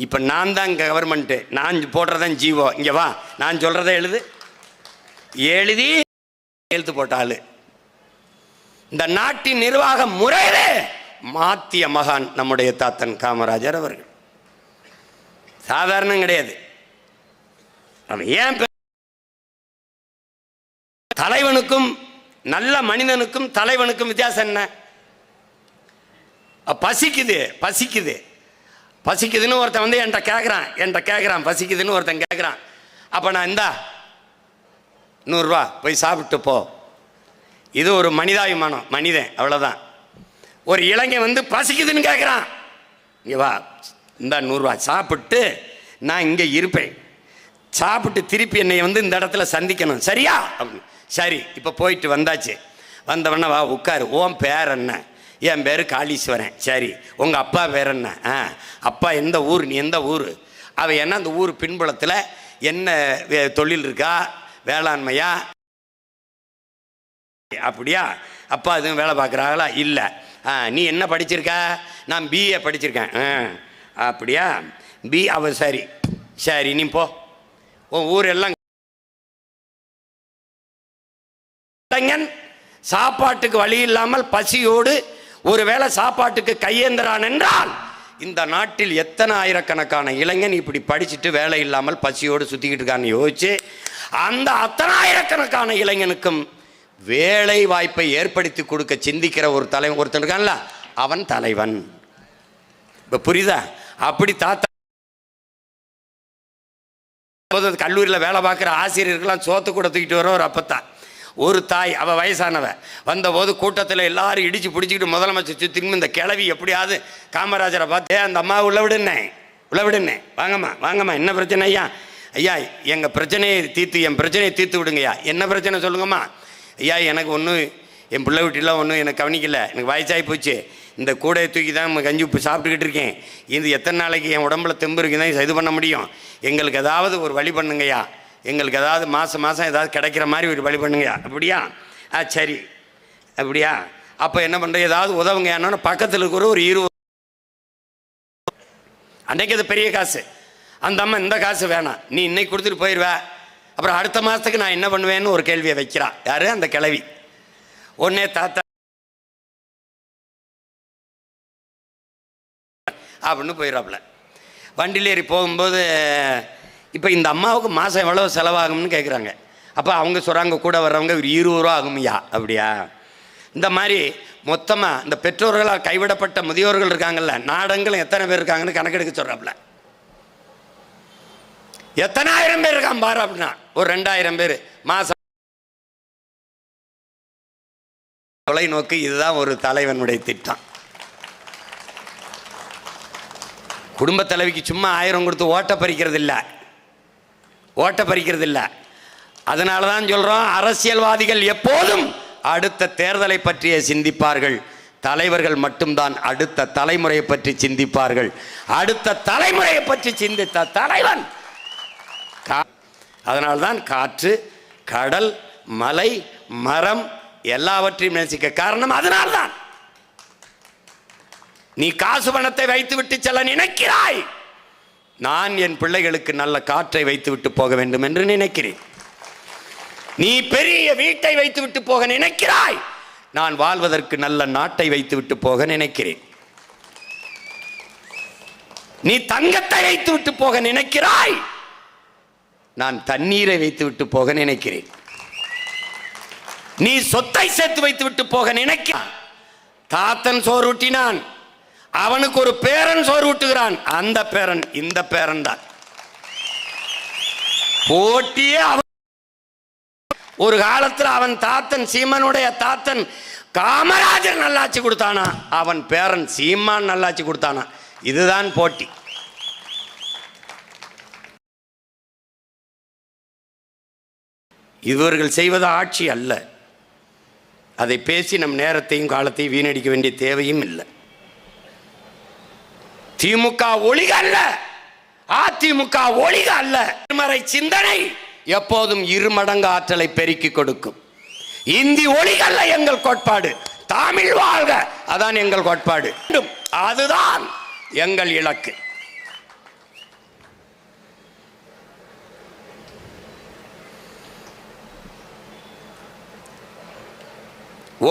இப்போ நான் தான் கவர்மெண்ட்டு, நான் போடுறதான் ஜீவோ. இங்கே வா, நான் சொல்கிறத எழுதி எழுத்து போட்டாள். இந்த நாட்டின் நிர்வாக முறையிலே மாத்திய மகான் நம்முடைய தாத்தன் காமராஜர் அவர்கள். சாதாரணம் கிடையாது. ஏன் தலைவனுக்கும் நல்ல மனிதனுக்கும் தலைவனுக்கும் வித்தியாசம் என்ன? பசிக்குது பசிக்குது பசிக்குதுன்னு ஒருத்தன் வந்து என்கிட்ட கேட்குறான் பசிக்குதுன்னு ஒருத்தன் கேட்குறான். அப்போ நான் இந்தா 100 ரூபா போய் சாப்பிட்டு போ. இது ஒரு மனிதாபிமானம், மனிதன், அவ்வளோதான். ஒரு இளைஞன் வந்து பசிக்குதுன்னு கேட்குறான், இங்கே வா இந்தா 100 ரூபா சாப்பிட்டு நான் இங்கே இருப்பேன், சாப்பிட்டு திருப்பி என்னை வந்து இந்த இடத்துல சந்திக்கணும், சரியா? அப்படின்னு. சரி, இப்போ போயிட்டு வந்தாச்சு. வந்தவொடனே வா உட்காரு. ஓன் பேர் என்ன? என் பேர் காளீஸ்வரன். சரி, உங்கள் அப்பா பேர் என்ன? அப்பா எந்த ஊர்? நீ எந்த ஊர்? அவன் என்ன அந்த ஊர் பின்புலத்தில் என்ன தொழில் இருக்கா? வேளாண்மையா? அப்படியா? அப்பா எதுவும் வேலை பார்க்குறாங்களா? இல்லை. நீ என்ன படிச்சிருக்க? நான் பிஏ படிச்சிருக்கேன். அப்படியா? அவன் சரி சரி நீ போ. உன் ஊரெல்லாம் சாப்பாட்டுக்கு வழி இல்லாமல் பசியோடு ஒருவேளை சாப்பாட்டுக்கு கையேந்திரான் என்றால் இந்த நாட்டில் எத்தனை ஆயிரக்கணக்கான இளைஞன் இப்படி படிச்சுட்டு வேலை இல்லாமல் பசியோடு சுத்திக்கிட்டு இருக்கான்னு யோசிச்சு அந்த அத்தனை ஆயிரக்கணக்கான இளைஞனுக்கும் வேலை வாய்ப்பை ஏற்படுத்தி கொடுக்க சிந்திக்கிற ஒரு தலைவன் ஒருத்தன் இருக்கான்ல, அவன் தலைவன். இப்ப புரியுதா? அப்படி தாத்தா கல்லூரியில் வேலை பார்க்குற ஆசிரியர்கள்லாம் சோத்து கூட தூக்கிட்டு வர ஒரு அப்பத்தான். ஒரு தாய், அவள் வயசானவ, வந்தபோது கூட்டத்தில் எல்லாரும் இடிச்சு பிடிச்சிக்கிட்டு முதலமைச்சர் சுத்திக்கும். இந்த கிளவி எப்படியாவது காமராஜரை பார்த்து அந்த அம்மா உள்ள விடுனேன் வாங்கம்மா என்ன பிரச்சனை? ஐயா எங்கள் பிரச்சனையை என் பிரச்சனையை தீர்த்து விடுங்கய்யா. என்ன பிரச்சனை சொல்லுங்கம்மா? ஐயா எனக்கு ஒன்றும் என் பிள்ளை வீட்டிலாம் ஒன்றும் எனக்கு கவனிக்கல, எனக்கு வயசாகி போச்சு, இந்த கூடையை தூக்கி தான் கஞ்சி உப்பு சாப்பிட்டுக்கிட்டு இருக்கேன், இது எத்தனை நாளைக்கு என் உடம்புல தெம்பு இருக்கு தான் இது பண்ண முடியும், எங்களுக்கு ஏதாவது ஒரு வழி பண்ணுங்கய்யா, எங்களுக்கு ஏதாவது மாதம் ஏதாவது கிடைக்கிற மாதிரி ஒரு வழி பண்ணுங்கய்யா. அப்படியா? சரி அப்படியா? அப்போ என்ன பண்ணுற, ஏதாவது உதவுங்க என்னன்னு பக்கத்தில் இருக்கிற ஒரு 20 அன்னைக்கு அது பெரிய காசு. அந்த அம்மா இந்த காசு வேணாம், நீ இன்னைக்கு கொடுத்துட்டு போயிடுவ, அப்புறம் அடுத்த மாதத்துக்கு நான் என்ன பண்ணுவேன்னு ஒரு கேள்வியை வைக்கிறா. யாரு? அந்த கிழவி. உடனே தாத்தா அப்படின்னு போயிடாப்புல. வண்டியில் ஏறி போகும்போது இப்போ இந்த அம்மாவுக்கு மாதம் எவ்வளோ செலவாகும்னு கேட்குறாங்க. அப்போ அவங்க சொல்கிறாங்க கூட வர்றவங்க ஒரு 20 ரூபா ஆகும்யா. அப்படியா? இந்த மாதிரி மொத்தமாக இந்த பெற்றோர்களால் கைவிடப்பட்ட முதியோர்கள் இருக்காங்கல்ல, நாடங்களும் எத்தனை பேர் இருக்காங்கன்னு கணக்கெடுக்க சொல்கிறாப்புல. எத்தனை ஆயிரம் பேர் இருக்கான் பாரு அப்படின்னா ஒரு 2000 பேர் மாதம். தொலைநோக்கு. இதுதான் ஒரு தலைவனுடைய திட்டம். குடும்ப தலைவிக்கு சும்மா 1000 கொடுத்து ஓட்ட பறிக்கிறது இல்லை. அதனால தான் சொல்கிறோம், அரசியல்வாதிகள் எப்போதும் அடுத்த தேர்தலை பற்றியே சிந்திப்பார்கள். தலைவர்கள் மட்டும்தான் அடுத்த தலைமுறையை பற்றி சிந்திப்பார்கள். அடுத்த தலைமுறையை பற்றி சிந்தித்த தலைவன். அதனால்தான் காற்று, கடல், மலை, மரம் எல்லாவற்றையும் நேசிக்க காரணம் அதனால்தான். நீ காசு பணத்தை வைத்து விட்டு செல்ல நினைக்கிறாய், நான் என் பிள்ளைகளுக்கு நல்ல காற்றை வைத்து விட்டு போக வேண்டும் என்று நினைக்கிறேன். நீ பெரிய வீட்டை வைத்து விட்டு போக நினைக்கிறாய், நான் வாழ்வதற்கு நல்ல நாட்டை வைத்து விட்டு போக நினைக்கிறேன். நீ தங்கத்தை வைத்து விட்டு போக நினைக்கிறாய், நான் தண்ணீரை வைத்து விட்டு போக நினைக்கிறேன். நீ சொத்தை சேர்த்து வைத்து விட்டு போக நினைக்கிறான். தாத்தன் சோறு ஊட்டினான், அவனுக்கு ஒரு பேரன் சோறு ஊட்டுகிறான். அந்த பேரன் இந்த பேரன் தான் போட்டியே. ஒரு காலத்தில் அவன் தாத்தன், சீமனுடைய தாத்தன் காமராஜர் நல்லாட்சி கொடுத்தானா, அவன் பேரன் சீமான் நல்லாட்சி கொடுத்தானா. இதுதான் போட்டி. இவர்கள் செய்வது ஆட்சி அல்ல. அதை பேசி நம் நேரத்தையும் காலத்தையும் வீணடிக்க வேண்டிய தேவையும் இல்லை. திமுக ஒளிக அல்ல, அதிமுக ஒளிக அல்ல. இருமறை சிந்தனை எப்போதும் இருமடங்கு ஆற்றலை பெருக்கி கொடுக்கும். இந்தி ஒளிக அல்ல எங்கள் கோட்பாடு, தமிழ் வாழ்க அதான் எங்கள் கோட்பாடு. அதுதான் எங்கள் இலக்கு.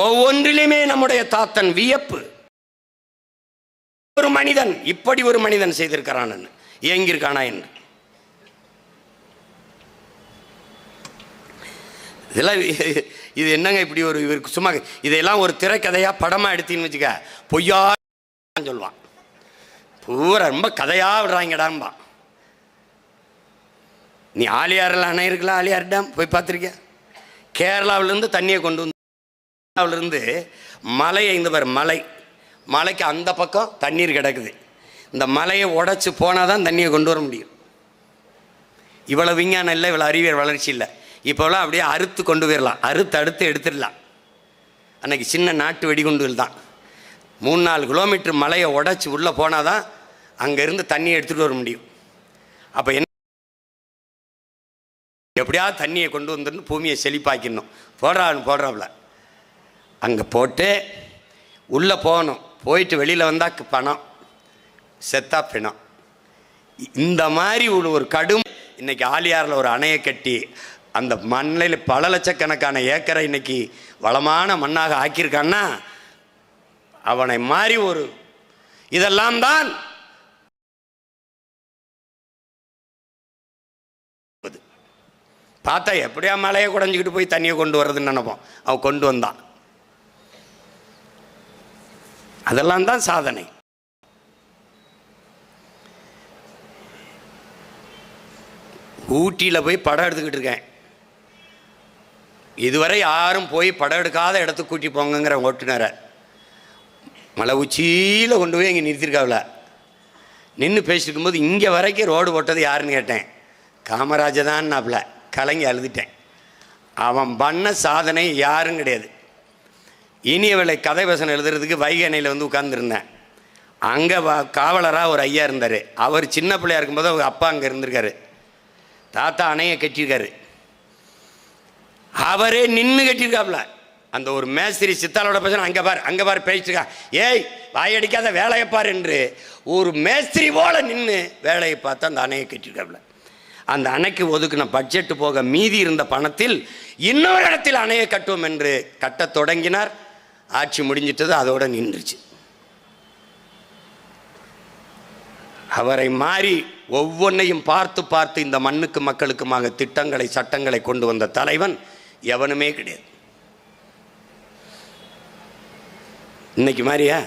ஒவ்வொன்றிலுமே நம்முடைய தாத்தன் வியப்பு. ஒரு மனிதன் இப்படி ஒரு மனிதன் செய்திருக்கிறான், இயங்கியிருக்கானா என்று. இதெல்லாம் இது என்னங்க இப்படி ஒரு இவருக்கு சும்மா இதையெல்லாம் ஒரு திரைக்கதையா படமா எடுத்தின்னு வச்சுக்க, பொய்யா சொல்லுவான். பூரா ரொம்ப கதையா விடுறாங்கடாம்பா. நீ ஆலியாரில் அணை இருக்கலாம், ஆலியார் டேம் போய் பார்த்துருக்க? கேரளாவிலேருந்து தண்ணியை கொண்டு வந்து இருந்து மலையை இந்த பாரு, மலைக்கு அந்த பக்கம் தண்ணீர் கிடக்குது. இந்த மலையை உடைச்சு போனால் தான் தண்ணியை கொண்டு வர முடியும். இவ்வளோ விஞ்ஞானம் இல்லை, இவ்வளோ அறிவியல் வளர்ச்சி இல்லை. இப்போலாம் அப்படியே அறுத்து கொண்டு போயிடலாம், அடுத்து எடுத்துடலாம். அன்றைக்கி சின்ன நாட்டு வெடிகுண்டுகள் தான். 3-4 கிலோமீட்டர் மலையை உடைச்சி உள்ளே போனால் தான் அங்கேருந்து தண்ணியை எடுத்துகிட்டு வர முடியும். அப்போ என்ன, எப்படியாவது தண்ணியை கொண்டு வந்துருந்து பூமியை செழிப்பாக்கிடணும். போடுறாப்புல அங்கே போட்டு உள்ளே போகணும். போயிட்டு வெளியில் வந்தால் பணம், செத்தா பிணம். இந்த மாதிரி ஒரு கடும். இன்னைக்கு ஆலியாரில் ஒரு அணையை கட்டி அந்த மண்ணில் பல லட்சக்கணக்கான ஏக்கரை இன்னைக்கு வளமான மண்ணாக ஆக்கியிருக்கான்னா, அவனை மாதிரி ஒரு இதெல்லாம் தான் பார்த்தா எப்படியா மலையை குடைஞ்சிக்கிட்டு போய் தண்ணியை கொண்டு வர்றதுன்னு நினைப்போம். அவன் கொண்டு வந்தான். அதெல்லாம் தான் சாதனை. ஊட்டியில் போய் படம் எடுத்துக்கிட்டு இருக்கேன். இதுவரை யாரும் போய் படம் எடுக்காத இடத்துக்கு கூட்டி போங்கிற ஓட்டுநரை மலை உச்சியில் கொண்டு போய் இங்கே நிறுத்திருக்காவில் நின்று பேசிருக்கும்போது இங்கே வரைக்கும் ரோடு போட்டது யாருன்னு கேட்டேன். காமராஜர் தான். நாப்பில் கலங்கி அழுதுட்டேன். அவன் பண்ண சாதனை யாரும் கிடையாது. இனியவளை கதை வசனம் எழுதுறதுக்கு வைகை அணையில் வந்து உட்கார்ந்துருந்தேன். அங்கே காவலராக ஒரு ஐயா இருந்தார். அவர் சின்ன பிள்ளையா இருக்கும்போது அவங்க அப்பா அங்கே இருந்திருக்காரு. தாத்தா அணையை கட்டியிருக்காரு. அவரே நின்று கட்டியிருக்காப்புல. அந்த ஒரு மேஸ்திரி சித்தாலோட பேசணும், அங்கே பாரு பேசிட்டுருக்கா, ஏய் வாயடிக்காத வேலையை பாரு என்று ஒரு மேஸ்திரி போல நின்று வேலையை பார்த்து அந்த அணையை கட்டியிருக்காப்புல. அந்த அணைக்கு ஒதுக்கின பட்ஜெட்டு போக மீதி இருந்த பணத்தில் இன்னொரு இடத்தில் அணையை கட்டுவோம் என்று கட்டத் தொடங்கினார். ஆட்சி முடிஞ்சிட்டது, அதோடு நின்றுச்சு. அவரை மாறி ஒவ்வொன்றையும் பார்த்து இந்த மண்ணுக்கு மக்களுக்குமாக திட்டங்களை சட்டங்களை கொண்டு வந்த தலைவன் எவனுமே கிடையாது. இன்னைக்கு மாதிரியா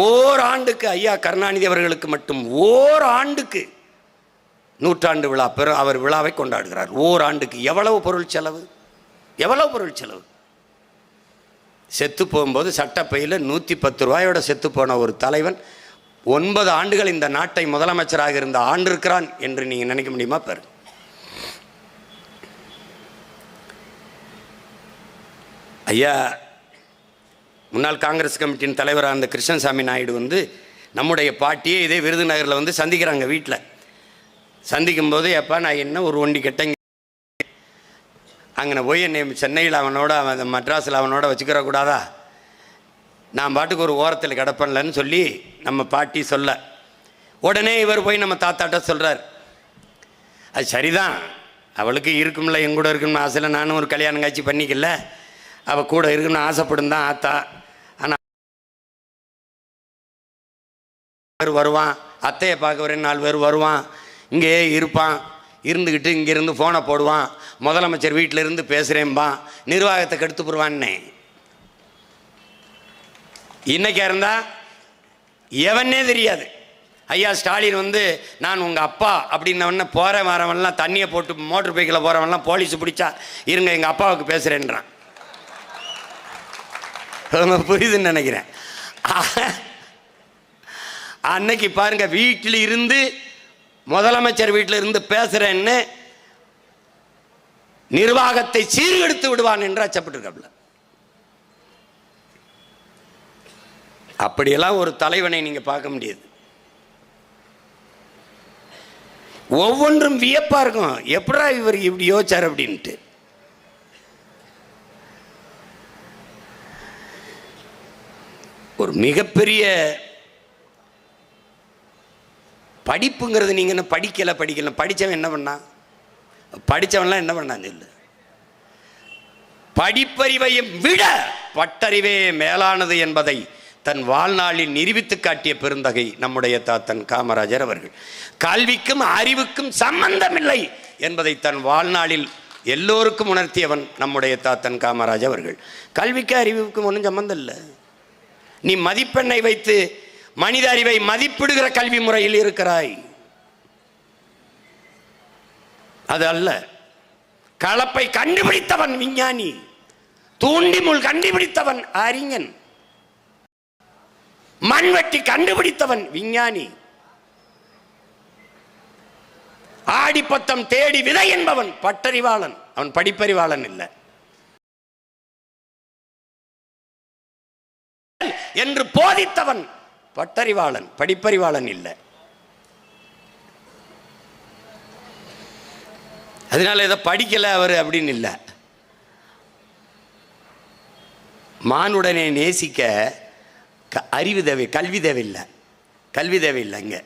ஓராண்டுக்கு ஐயா கருணாநிதி அவர்களுக்கு மட்டும் ஓராண்டுக்கு 100ஆண்டு விழா அவர் விழாவை கொண்டாடுகிறார். ஓராண்டுக்கு எவ்வளவு பொருள் செலவு. செத்து போகும்போது சட்டப்பையில் 110 ரூபாயோட செத்து போன ஒரு தலைவன் 9 ஆண்டுகள் இந்த நாட்டை முதலமைச்சராக இருந்த ஆண்டு இருக்கிறான் என்று நீங்கள் நினைக்க முடியுமா? பாரு, ஐயா முன்னாள் காங்கிரஸ் கமிட்டியின் தலைவராக இருந்த கிருஷ்ணசாமி நாயுடு வந்து நம்முடைய பாட்டியே இதே விருதுநகரில் வந்து சந்திக்கிறாங்க. வீட்டில் சந்திக்கும்போது எப்பா நான் என்ன ஒரு ஒண்டி கெட்டங்க அங்கே போய் என்னை சென்னையில் அவனோட அவன் மெட்ராஸில் அவனோட வச்சுக்கிற கூடாதா, நான் பாட்டுக்கு ஒரு ஓரத்தில் கிடப்பேன்லன்னு சொல்லி நம்ம பாட்டி சொல்ல, உடனே இவர் போய் நம்ம தாத்தாட்ட சொல்கிறார். அது சரிதான், அவளுக்கு இருக்கும்ல என் கூட இருக்குன்னு ஆசையில் நானும் ஒரு கல்யாணம் காட்சி பண்ணிக்கல, அவள் கூட இருக்குன்னு ஆசைப்படும் தான் ஆத்தா. ஆனால் வருவான், அத்தையை பார்க்க வரேன் 4 பேர் வருவான், இங்கேயே இருப்பான், இருந்துக்கிட்டு இங்கேருந்து ஃபோனை போடுவான், முதலமைச்சர் வீட்டில் இருந்து பேசுகிறேன்பான், நிர்வாகத்தை கெடுத்து போடுவான்னே. இன்னைக்கு இருந்தா எவனே தெரியாது. ஐயா ஸ்டாலின் வந்து நான் உங்கள் அப்பா அப்படின்னவன போகிற வரவன்லாம் தண்ணியை போட்டு மோட்டர் பைக்கில் போகிறவன்லாம் போலீஸ் பிடிச்சா இருங்க எங்கள் அப்பாவுக்கு பேசுகிறேன்றான். புரியுதுன்னு நினைக்கிறேன். அன்னைக்கு பாருங்க, வீட்டில் இருந்து முதலமைச்சர் வீட்டில் இருந்து பேசுகிறேன்னு நிர்வாகத்தை சீர்கெடுத்து விடுவான் என்று அச்சப்பட்டிருக்காப்ல. அப்படியெல்லாம் ஒரு தலைவனை நீங்க பார்க்க முடியாது. ஒவ்வொன்றும் வியப்பா இருக்கும், எப்படா இவர் இப்படி யோசிச்சார் அப்படின்ட்டு. ஒரு மிகப்பெரிய படிப்புங்கிறது நீங்க என்ன படிக்கல படிச்சவன் என்ன பண்ணான், படிச்சவன்லாம் என்ன பண்ணான் சொல்லு. படிப்பறிவையும் விட பட்டறிவே மேலானது என்பதை தன் வாழ்நாளில் நிரூபித்து காட்டிய பெருந்தகை நம்முடைய தாத்தன் காமராஜர் அவர்கள். கல்விக்கும் அறிவுக்கும் சம்பந்தமில்லை என்பதை தன் வாழ்நாளில் எல்லோருக்கும் உணர்த்தியவன் நம்முடைய தாத்தன் காமராஜர் அவர்கள். கல்விக்கு அறிவுக்கும் ஒன்றும் சம்பந்தம் இல்லை. நீ மதிப்பெண்ணை வைத்து மனித அறிவை மதிப்பிடுகிற கல்வி முறையில் இருக்கிறாய், அது அல்ல. கலப்பை கண்டுபிடித்தவன் விஞ்ஞானி, தூண்டி முள் கண்டுபிடித்தவன் அறிஞன், மண்வெட்டி கண்டுபிடித்தவன் விஞ்ஞானி, ஆடிப்பத்தம் தேடி விதை என்பவன் பட்டறிவாளன், அவன் படிப்பறிவாளன் இல்லை என்று போதித்தவன் பட்டறிவாளன், படிப்பறிவாளன் இல்லை. அதனால இதை படிக்கல அவர் அப்படின்னு இல்லை. மானுடனை நேசிக்க அறிவு தேவை, கல்வி தேவையில்லை. கல்வி தேவையில்லைங்க.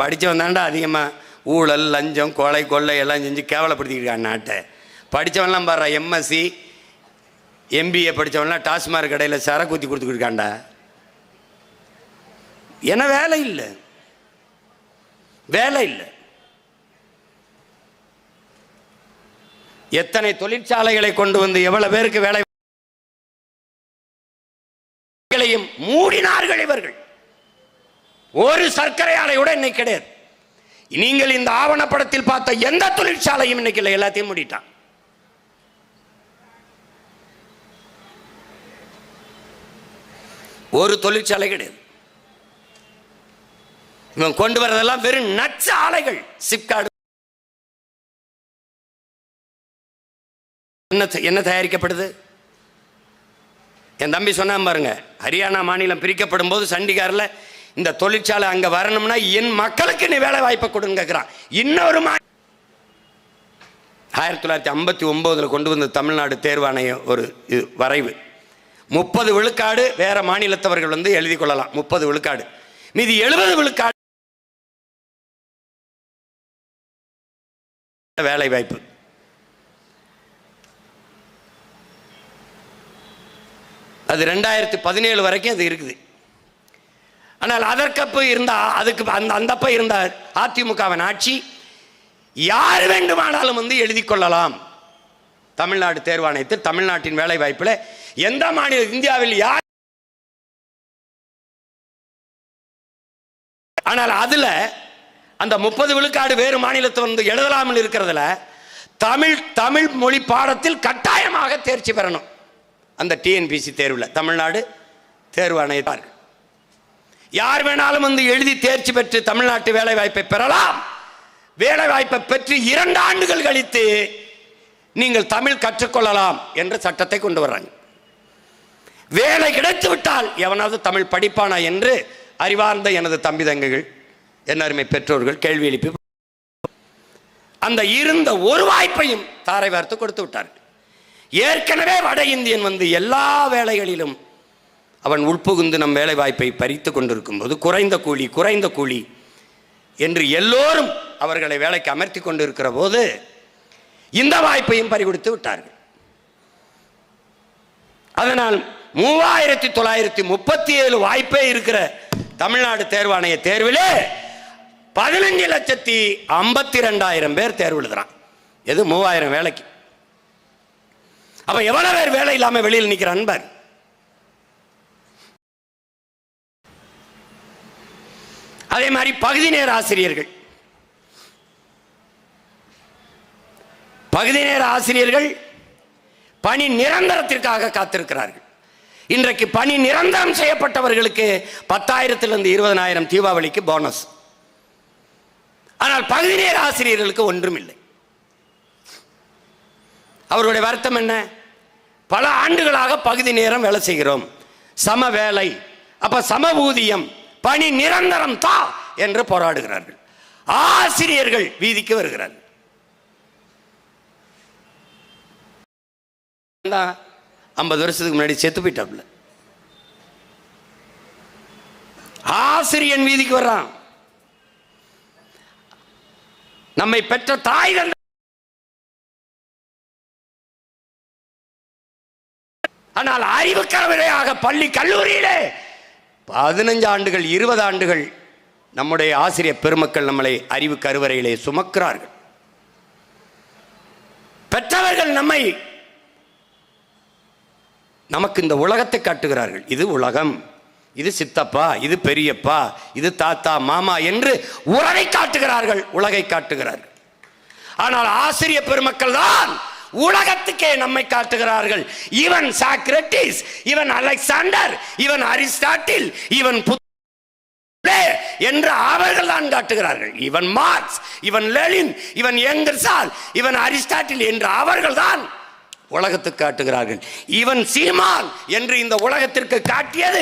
படித்தவன் தாண்டா அதிகமாக ஊழல் லஞ்சம் கொலை கொள்ளை எல்லாம் செஞ்சு கேவலப்படுத்திக்கிட்டான் நாட்டை. படித்தவன்லாம் பாரு, எம்எஸ்சி எம்பிஏ படித்தவன்லாம் டாஸ்மாக் கடையில் சரக்கு ஊற்றி கொடுத்துக்கிட்டு இருக்காண்டா. ஏன்னா வேலை இல்லை, வேலை இல்லை. எத்தனை தொழிற்சாலைகளை கொண்டு வந்து எவ்வளவு பேருக்கு வேலை மூடினார்கள் இவர்கள். ஒரு சர்க்கரை ஆலையோட இன்னைக்கு கிடையாது. நீங்கள் இந்த ஆவணப்படத்தில் பார்த்த எந்த தொழிற்சாலையும் இன்னைக்கு இல்லை, எல்லாத்தையும் மூடிட்டான். ஒரு தொழிற்சாலை கிடையாது. இவன் கொண்டு வரதெல்லாம் வெறும் நச்சு ஆலைகள். சிப்காட் என்ன தயாரிக்கப்படுது? என் தம்பி சொன்னா பாருங்க, ஹரியானா மாநிலம் பிரிக்கப்படும் போது சண்டிகாரில் இந்த தொழிற்சாலை அங்க வரணும்னா என் மக்களுக்கு நீ வேலை வாய்ப்பை கொடுன்னு கேட்கிறான். இன்னொரு 1959 கொண்டு வந்த தமிழ்நாடு தேர்வாணைய ஒரு வரைவு, 30 விழுக்காடு வேற மாநிலத்தவர்கள் வந்து எழுதி கொள்ளலாம், 30 விழுக்காடு, மீதி 70 விழுக்காடு வேலை வாய்ப்பு. அது 2017 வரைக்கும் அது இருக்குது. ஆனால் அதற்கப்ப இருந்தா, அதுக்கு அந்தப்ப இருந்த அதிமுகவின் ஆட்சி யார் வேண்டுமானாலும் வந்து எழுதி கொள்ளலாம் தமிழ்நாடு தேர்வாணையத்தில். தமிழ்நாட்டின் வேலை வாய்ப்பில் எந்த மாநில இந்தியாவில் யார், ஆனால் அதுல அந்த 30 விழுக்காடு வேறு மாநிலத்தை வந்து எழுதலாமல் இருக்கிறதுல தமிழ் மொழி பாடத்தில் கட்டாயமாக தேர்ச்சி பெறணும். அந்த டிஎன்பிசி தேர்வில் தமிழ்நாடு தேர்வாணையத்தார் யார் வேணாலும் வந்து எழுதி தேர்ச்சி பெற்று தமிழ்நாட்டு வேலை வாய்ப்பை பெறலாம். வேலை வாய்ப்பை பெற்று 2 ஆண்டுகள் கழித்து நீங்கள் தமிழ் கற்றுக்கொள்ளலாம் என்ற சட்டத்தை கொண்டு வர்றாங்க. வேலை கிடைத்து விட்டால் எவனாவது தமிழ் படிப்பானா என்று அறிவார்ந்த எனது தம்பி தங்கைகள், என் அருமை பெற்றோர்கள் கேள்வி எழுப்பி அந்த இருந்த ஒரு வாய்ப்பையும் தாரை வார்த்து கொடுத்து விட்டார்கள். ஏற்கனவே வட இந்தியன் வந்து எல்லா வேலைகளிலும் அவன் உட்புகுந்து நம் வேலை வாய்ப்பை பறித்து கொண்டிருக்கும் போது குறைந்த கூலி என்று எல்லோரும் அவர்களை வேலைக்கு அமர்த்தி கொண்டிருக்கிற போது இந்த வாய்ப்பையும் பறிகொடுத்து விட்டார்கள். அதனால் 3937 வாய்ப்பே இருக்கிற தமிழ்நாடு தேர்வாணைய தேர்விலே 15,52,000 பேர் தேர்வு எழுதுறான். எது 3000 வேலைக்கு. அப்ப எவ்வளவு பேர் வேலை இல்லாம வெளியில் நிக்கிற அன்பர்? அதே மாதிரி பகுதி நேர ஆசிரியர்கள் பணி நிரந்தரத்திற்காக காத்திருக்கிறார்கள். இன்றைக்கு பணி நிரந்தரம் செய்யப்பட்டவர்களுக்கு 10,000 to 20,000 தீபாவளிக்கு போனஸ். ஆனால் பகுதி நேர ஆசிரியர்களுக்கு ஒன்றும் இல்லை. அவருடைய வருத்தம் என்ன? பல ஆண்டுகளாக பகுதி நேரம் வேலை செய்கிறோம், சம வேலை, அப்ப சம ஊதியம், பணி நிரந்தரம் தா என்று போராடுகிறார்கள். ஆசிரியர்கள் வீதிக்கு வருகிறார்கள். 50 வருஷத்துக்கு முன்னாடி செத்து போயிட்டாப்ல. ஆசிரியன் வீதிக்கு வர்றான். நம்மை பெற்ற தாய் தந்தை, ஆனால் அறிவு கலவரையாக பள்ளி கல்லூரியிலே 15 ஆண்டுகள் 20 ஆண்டுகள் நம்முடைய ஆசிரியர் பெருமக்கள் நம்மளை அறிவு கருவறையிலே சுமக்கிறார்கள். பெற்றவர்கள் நமக்கு இந்த உலகத்தை காட்டுகிறார்கள். இது உலகம், இது சித்தப்பா, இது பெரியப்பா, இது தாத்தா மாமா என்று உறவை காட்டுகிறார்கள், உலகை காட்டுகிறார்கள். ஆனால் ஆசிரியர் பெருமக்கள் தான் உலகத்துக்கே நம்மை காட்டுகிறார்கள். இவன் சாக்ரட்டிஸ், இவன் அலெக்சாண்டர், இவன் அரிஸ்டாட்டில், இவன் என்று அவர்கள் தான் காட்டுகிறார்கள். இவன் மார்க்ஸ், இவன் லெனின், இவன் எங்கர்சால், இவன் அரிஸ்டாட்டில் என்று அவர்கள் தான் உலகத்துக்கு காட்டுகிறார்கள். இவன் சீமான் என்று இந்த உலகத்திற்கு காட்டியது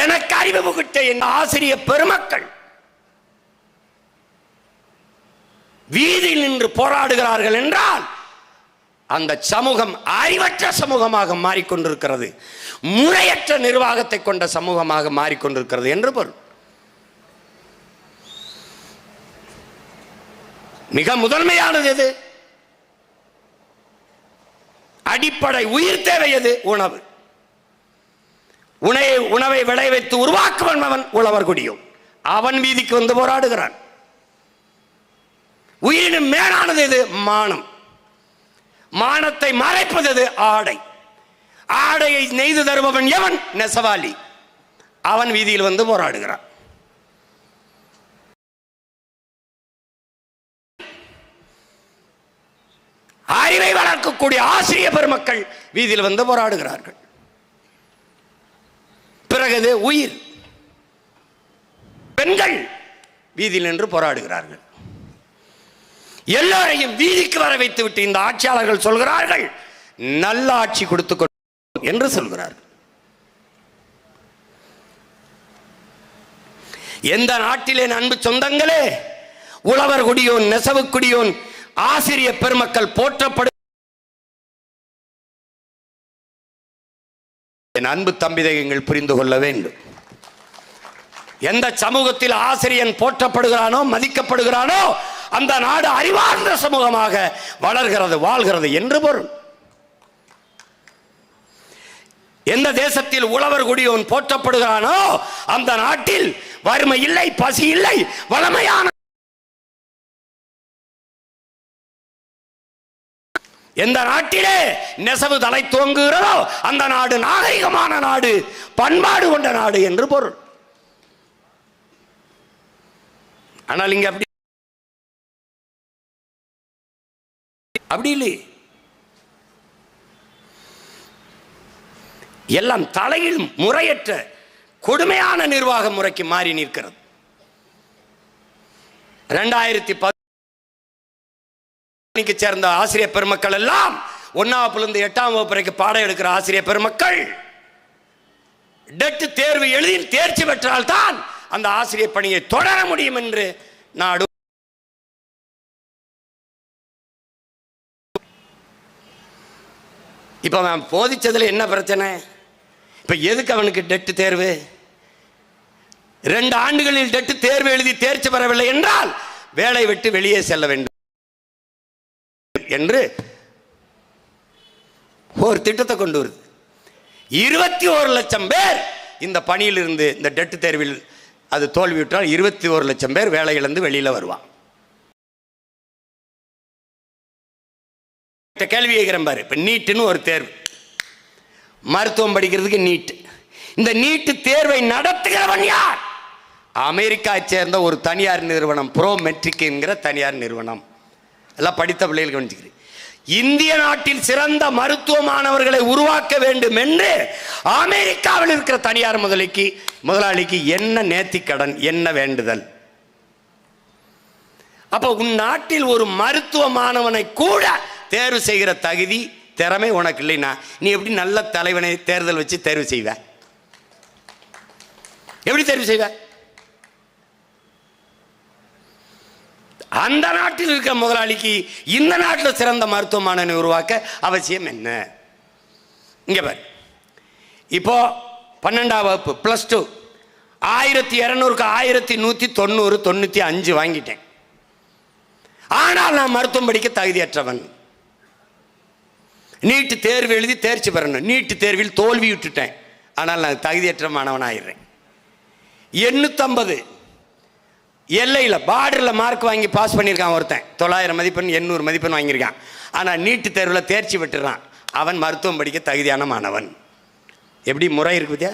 எனக்கு அறிவு புகிட்ட என் ஆசிரியர் பெருமக்கள். வீதியில் நின்று போராடுகிறார்கள் என்றால் அந்த சமூகம் அறிவற்ற சமூகமாக மாறிக்கொண்டிருக்கிறது, முறையற்ற நிர்வாகத்தை கொண்ட சமூகமாக மாறிக்கொண்டிருக்கிறது என்று பொருள். மிக முதன்மையானது எது? அடிப்படை உயிர் தேவை எது? உணவு. உணவை விளைவித்து உருவாக்குவன் உழவர் குடியும். அவன் வீதிக்கு வந்து போராடுகிறான். உயிரினும் மேலானது எது? மானம். மானத்தை மறைப்பது ஆடை. ஆடையை நெய்து தருபவன் எவன்? நெசவாளி. அவன் வீதியில் வந்து போராடுகிறான். அறிவை வளர்க்கக்கூடிய ஆசிரியர் பெருமக்கள் வீதியில் வந்து போராடுகிறார்கள். பிறகு உயிர். பெண்கள் வீதியில் நின்று போராடுகிறார்கள். எல்லோரையும் வீதிக்கு வர வைத்து விட்டு இந்த ஆட்சியாளர்கள் சொல்கிறார்கள் நல்ல ஆட்சி கொடுத்து என்று சொல்கிறார்கள். எந்த நாட்டிலே அன்பு சொந்தங்களே உழவர் குடியோன், நெசவு குடியோன், ஆசிரியர் பெருமக்கள் போற்றப்படும் என் அன்பு தம்பிதைகள் புரிந்து கொள்ள வேண்டும். எந்த சமூகத்தில் ஆசிரியன் போற்றப்படுகிறானோ, மதிக்கப்படுகிறானோ, அந்த நாடு அறிவார்ந்த சமூகமாக வளர்கிறது, வாழ்கிறது என்று பொருள். எந்த தேசத்தில் உழவர் குடியோன் போற்றப்படுகிறானோ அந்த நாட்டில் வறுமை இல்லை, பசி இல்லை, வளமையான. எந்த நாட்டிலே நெசவு தலை துவங்குகிறதோ அந்த நாடு நாகரிகமான நாடு, பண்பாடு கொண்ட நாடு என்று பொருள். ஆனால் இங்க அப்படி இல்லை. எல்லாம் தலையில் முறையற்ற கொடுமையான நிர்வாக முறைக்கு மாறி நிற்கிறது. 2010 சேர்ந்த ஆசிரியர் பெருமக்கள் எல்லாம் 1ஆம் வகுப்பிலிருந்து 8ஆம் வகுப்பு வரைக்கும் பாடம் எடுக்கிற ஆசிரியர் பெருமக்கள் டெட் தேர்வு எழுதி தேர்ச்சி பெற்றால் தான் அந்த ஆசிரியர் பணியை தொடர முடியும் என்று நாடு. இப்ப அவன் போதிச்சதுல என்ன பிரச்சனை? இப்ப எதுக்கு அவனுக்கு டெட் தேர்வு? 2 ஆண்டுகளில் டெட் தேர்வு எழுதி தேர்ச்சி பெறவில்லை என்றால் வேலை விட்டு வெளியே செல்ல வேண்டும் என்று ஒரு திட்டத்தை கொண்டு வருது. 21 லட்சம் பேர் இந்த பணியில் இருந்து இந்த டெட் தேர்வில் அது தோல்வியுற்றால் 21 லட்சம் பேர் வேலை இழந்து வெளியில வருவான். கேள்வி கேட்கிறேன் பாரு. இப்ப நீட்னு ஒரு தேர்வு, மருத்துவம் படிக்கிறதுக்கு நீட். இந்த நீட் தேர்வை நடத்துகிறவன் யார்? அமெரிக்காவை சேர்ந்த ஒரு தனியார் நிறுவனம், ப்ரோ மெட்ரிக் என்கிற தனியார் நிறுவனம். எல்லாம் படித்த பிள்ளைகள் கவனிச்சுக்கிறேன். இந்திய நாட்டில் சிறந்த மருத்துவ மாணவர்களை உருவாக்க வேண்டும் என்று அமெரிக்காவில் இருக்கிற தனியார் முதலாளிக்கு என்ன நேர்த்திக்கடன், என்ன வேண்டுதல்? அப்ப உன் நாட்டில் ஒரு மருத்துவ மாணவனை கூட தேர்வு செய்கிற தகுதி, திறமை உனக்கு இல்லைன்னா நீ எப்படி நல்ல தலைவனை தேர்தல் வச்சு தேர்வு செய்வ? எப்படி தேர்வு செய்வ? அந்த நாட்டில் இருக்கிற முதலாளிக்கு இந்த நாட்டில் சிறந்த மருத்துவ மாணவனை உருவாக்க அவசியம் என்ன? இங்க பாரு, இப்போ 12ஆம் வகுப்பு +2 1200க்கு 1190 95 வாங்கிட்டேன். ஆனால் நான் மருத்துவம் படிக்க தகுதியற்றவன். நீட் தேர்வு எழுதி தேர்ச்சி பெறணும். நீட் தேர்வில் தோல்வியுட்டுட்டேன். ஆனால் நான் தகுதியற்ற மாணவனாயிடுறேன். 850 எல்லையில் பார்டரில் மார்க் வாங்கி பாஸ் பண்ணியிருக்கான் ஒருத்தன். 900 மதிப்பெண் 800 மதிப்பெண் வாங்கியிருக்கான். ஆனால் நீட்டு தேர்வில் தேர்ச்சி பெற்றுறான். அவன் மருத்துவம் படிக்க தகுதியான மாணவன். எப்படி முறை இருக்குதா?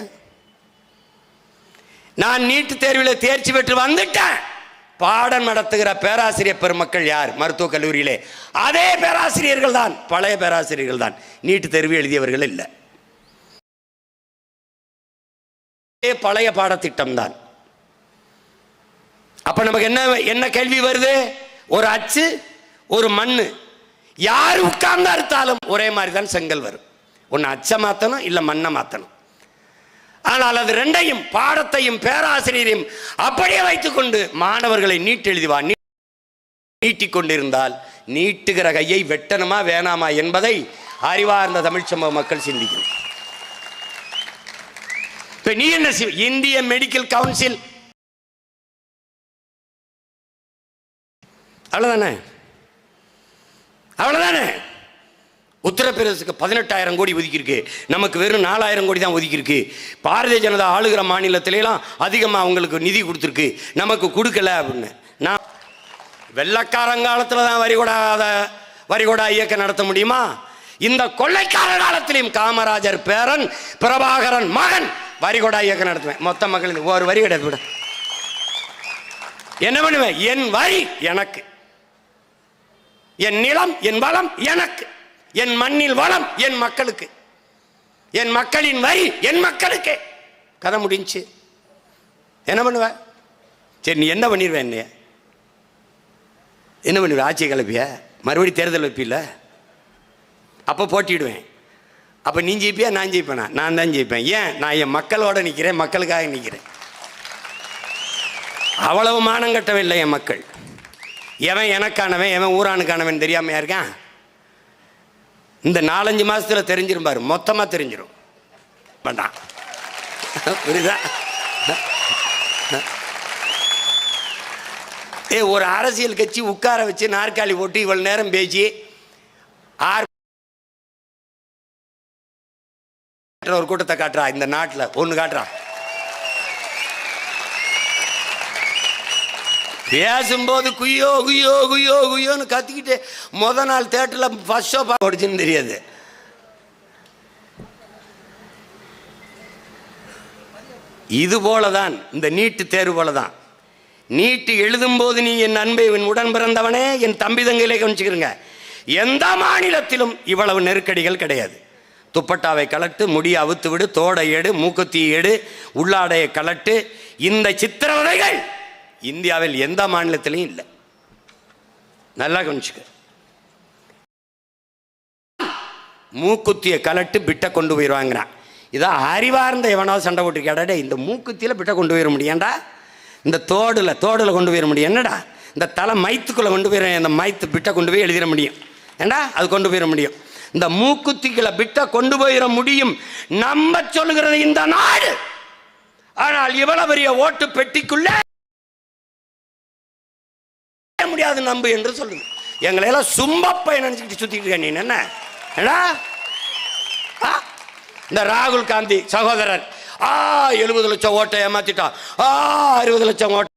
நான் நீட்டு தேர்வில் தேர்ச்சி பெற்று வந்துட்டேன். பாடம் நடத்துகிற பேராசிரியர் பெருமக்கள் யார்? மருத்துவக் கல்லூரியிலே அதே பேராசிரியர்கள் தான், பழைய பேராசிரியர்கள் தான். நீட்டு தேர்வு எழுதியவர்கள் இல்லை, பழைய பாடத்திட்டம் தான். அப்ப நமக்கு என்ன கேள்வி வருது? ஒரு அச்சு, ஒரு மண்ணு, யார் உட்கார்ந்து அறுத்தாலும் ஒரே மாதிரி தான் செங்கல் வரும். ஒன்னு அச்சை மாத்தணும், இல்ல மண்ணை மாத்தணும். ஆனால் அது ரெண்டையும், பாடத்தையும் பேராசிரியரையும் அப்படியே வைத்துக் கொண்டு மாணவர்களை நீட் எழுதிவா நீட்டிக் கொண்டிருந்தால் நீட்டுகிற கையை வெட்டணுமா வேணாமா என்பதை அறிவார்ந்த தமிழ் சமூக மக்கள் சிந்திக்கணும். நீ என்ன இந்திய மெடிக்கல் கவுன்சில் அவ்வளவுதானே. உத்தரப்பிரதேசத்துக்கு 18,000 கோடி ஒதுக்கியிருக்கு, நமக்கு வெறும் 4,000 கோடி தான் ஒதுக்கியிருக்கு. பாரதிய ஜனதா ஆளுகிற மாநிலத்திலாம் அதிகமாக அவங்களுக்கு நிதி கொடுத்துருக்கு, நமக்கு கொடுக்கல அப்படின்னு. நான் வெள்ளக்காரங்காலத்தில் தான் வரிகொடா இயக்கம் நடத்த முடியுமா? இந்த கொள்ளைக்கார காலத்திலையும் காமராஜர் பேரன் பிரபாகரன் மகன் வரிகொடா இயக்கம் நடத்துவேன். மொத்த மக்கள் ஒரு வரி கிடையாது விட என்ன பண்ணுவேன்? என் வரி எனக்கு, என் நிலம் என் வளம் எனக்கு, என் மண்ணில் வளம் என் மக்களுக்கு, என் மக்களின் வரி என் மக்களுக்கு. கதை முடிஞ்சு. என்ன பண்ணுவ? சரி, நீ என்ன பண்ணிடுவேன்? என்ன பண்ணுவ? ஆட்சியை கிளப்பிய மறுபடி தேர்தல் வைப்பில்ல? அப்போ போட்டிடுவேன். அப்போ நீ ஜெயிப்பியா நான் ஜெயிப்பேனா? நான் தான் ஜெயிப்பேன். ஏன்? நான் என் மக்களோட நிற்கிறேன், மக்களுக்காக நிற்கிறேன். அவ்வளவு மானம் கட்டவில்லை என் மக்கள். எவன் எனக்கானவன் எவன் ஊரானுக்கானவன் தெரியாமையா இருக்கான்? இந்த 4-5 மாசத்துல தெரிஞ்சிருப்பாரு, மொத்தமா தெரிஞ்சிடும். வேண்டாம், புரியுதா? ஒரு அரசியல் கட்சி உட்கார வச்சு நாற்காலி போட்டு இவ்வளவு நேரம் பேசி ஒரு கூட்டத்தை காட்டுறா. இந்த நாட்டில் ஒன்று காட்டுறா. பேசும்போது குய்யோ குய்யோ குய்யோ குய்யோன்னு கத்திக்கிட்டு முத நாள் தேட்டரில் ஃபர்ஸ்ட் ஷோ படிச்சுன்னு தெரியாது. இது போலதான் இந்த நீட்டு தேர்வு போலதான். நீட்டு எழுதும் போது நீ என் அன்பை, என் உடன் பிறந்தவனே, என் தம்பி தங்கையிலே கவனிச்சுக்கிறங்க. எந்த மாநிலத்திலும் இவ்வளவு நெருக்கடிகள் கிடையாது. துப்பட்டாவை கலட்டு, முடியை அவுத்து விடு, தோடை எடு, மூக்குத்தியை எடு, உள்ளாடையை கலட்டு, இந்த சித்திரவதைகள் இந்தியாவில் எந்த மாநிலத்திலையும் இல்லை. நல்லா கவனிச்சுக்க. மூக்குத்தியை கலட்டு பிட்டை கொண்டு போயிடுவாங்கிறான். இதான் அறிவார்ந்த எவனாவது சண்டை போட்டு கேட்டாடே, இந்த மூக்குத்தியில் பிட்டை கொண்டு போயிட முடியாண்டா, இந்த தோடில் கொண்டு போயிட முடியும் என்னடா, இந்த தலை மைத்துக்குள்ளே கொண்டு போயிட, இந்த மைத்து பிட்டை கொண்டு போய் எழுதிட முடியும் ஏண்டா, அது கொண்டு போயிட முடியும். இந்த மூக்குத்திகளை பிட்டை கொண்டு போயிட முடியும் நம்ப சொல்லுகிறது இந்த நாடு. ஆனால் இவ்வளவு பெரிய ஓட்டு பெட்டிக்குள்ள முடியாது நம்பு என்று சொல்லுங்க. எங்களை எல்லாம் சும்பப்பை நினைச்சுக்கிட்டு சுத்திட்டு இருக்க நீ என்ன. இந்த ராகுல் காந்தி சகோதரர் 70 லட்சம் ஓட்டை ஏமாத்திட்டா, 60 லட்சம் ஓட்ட.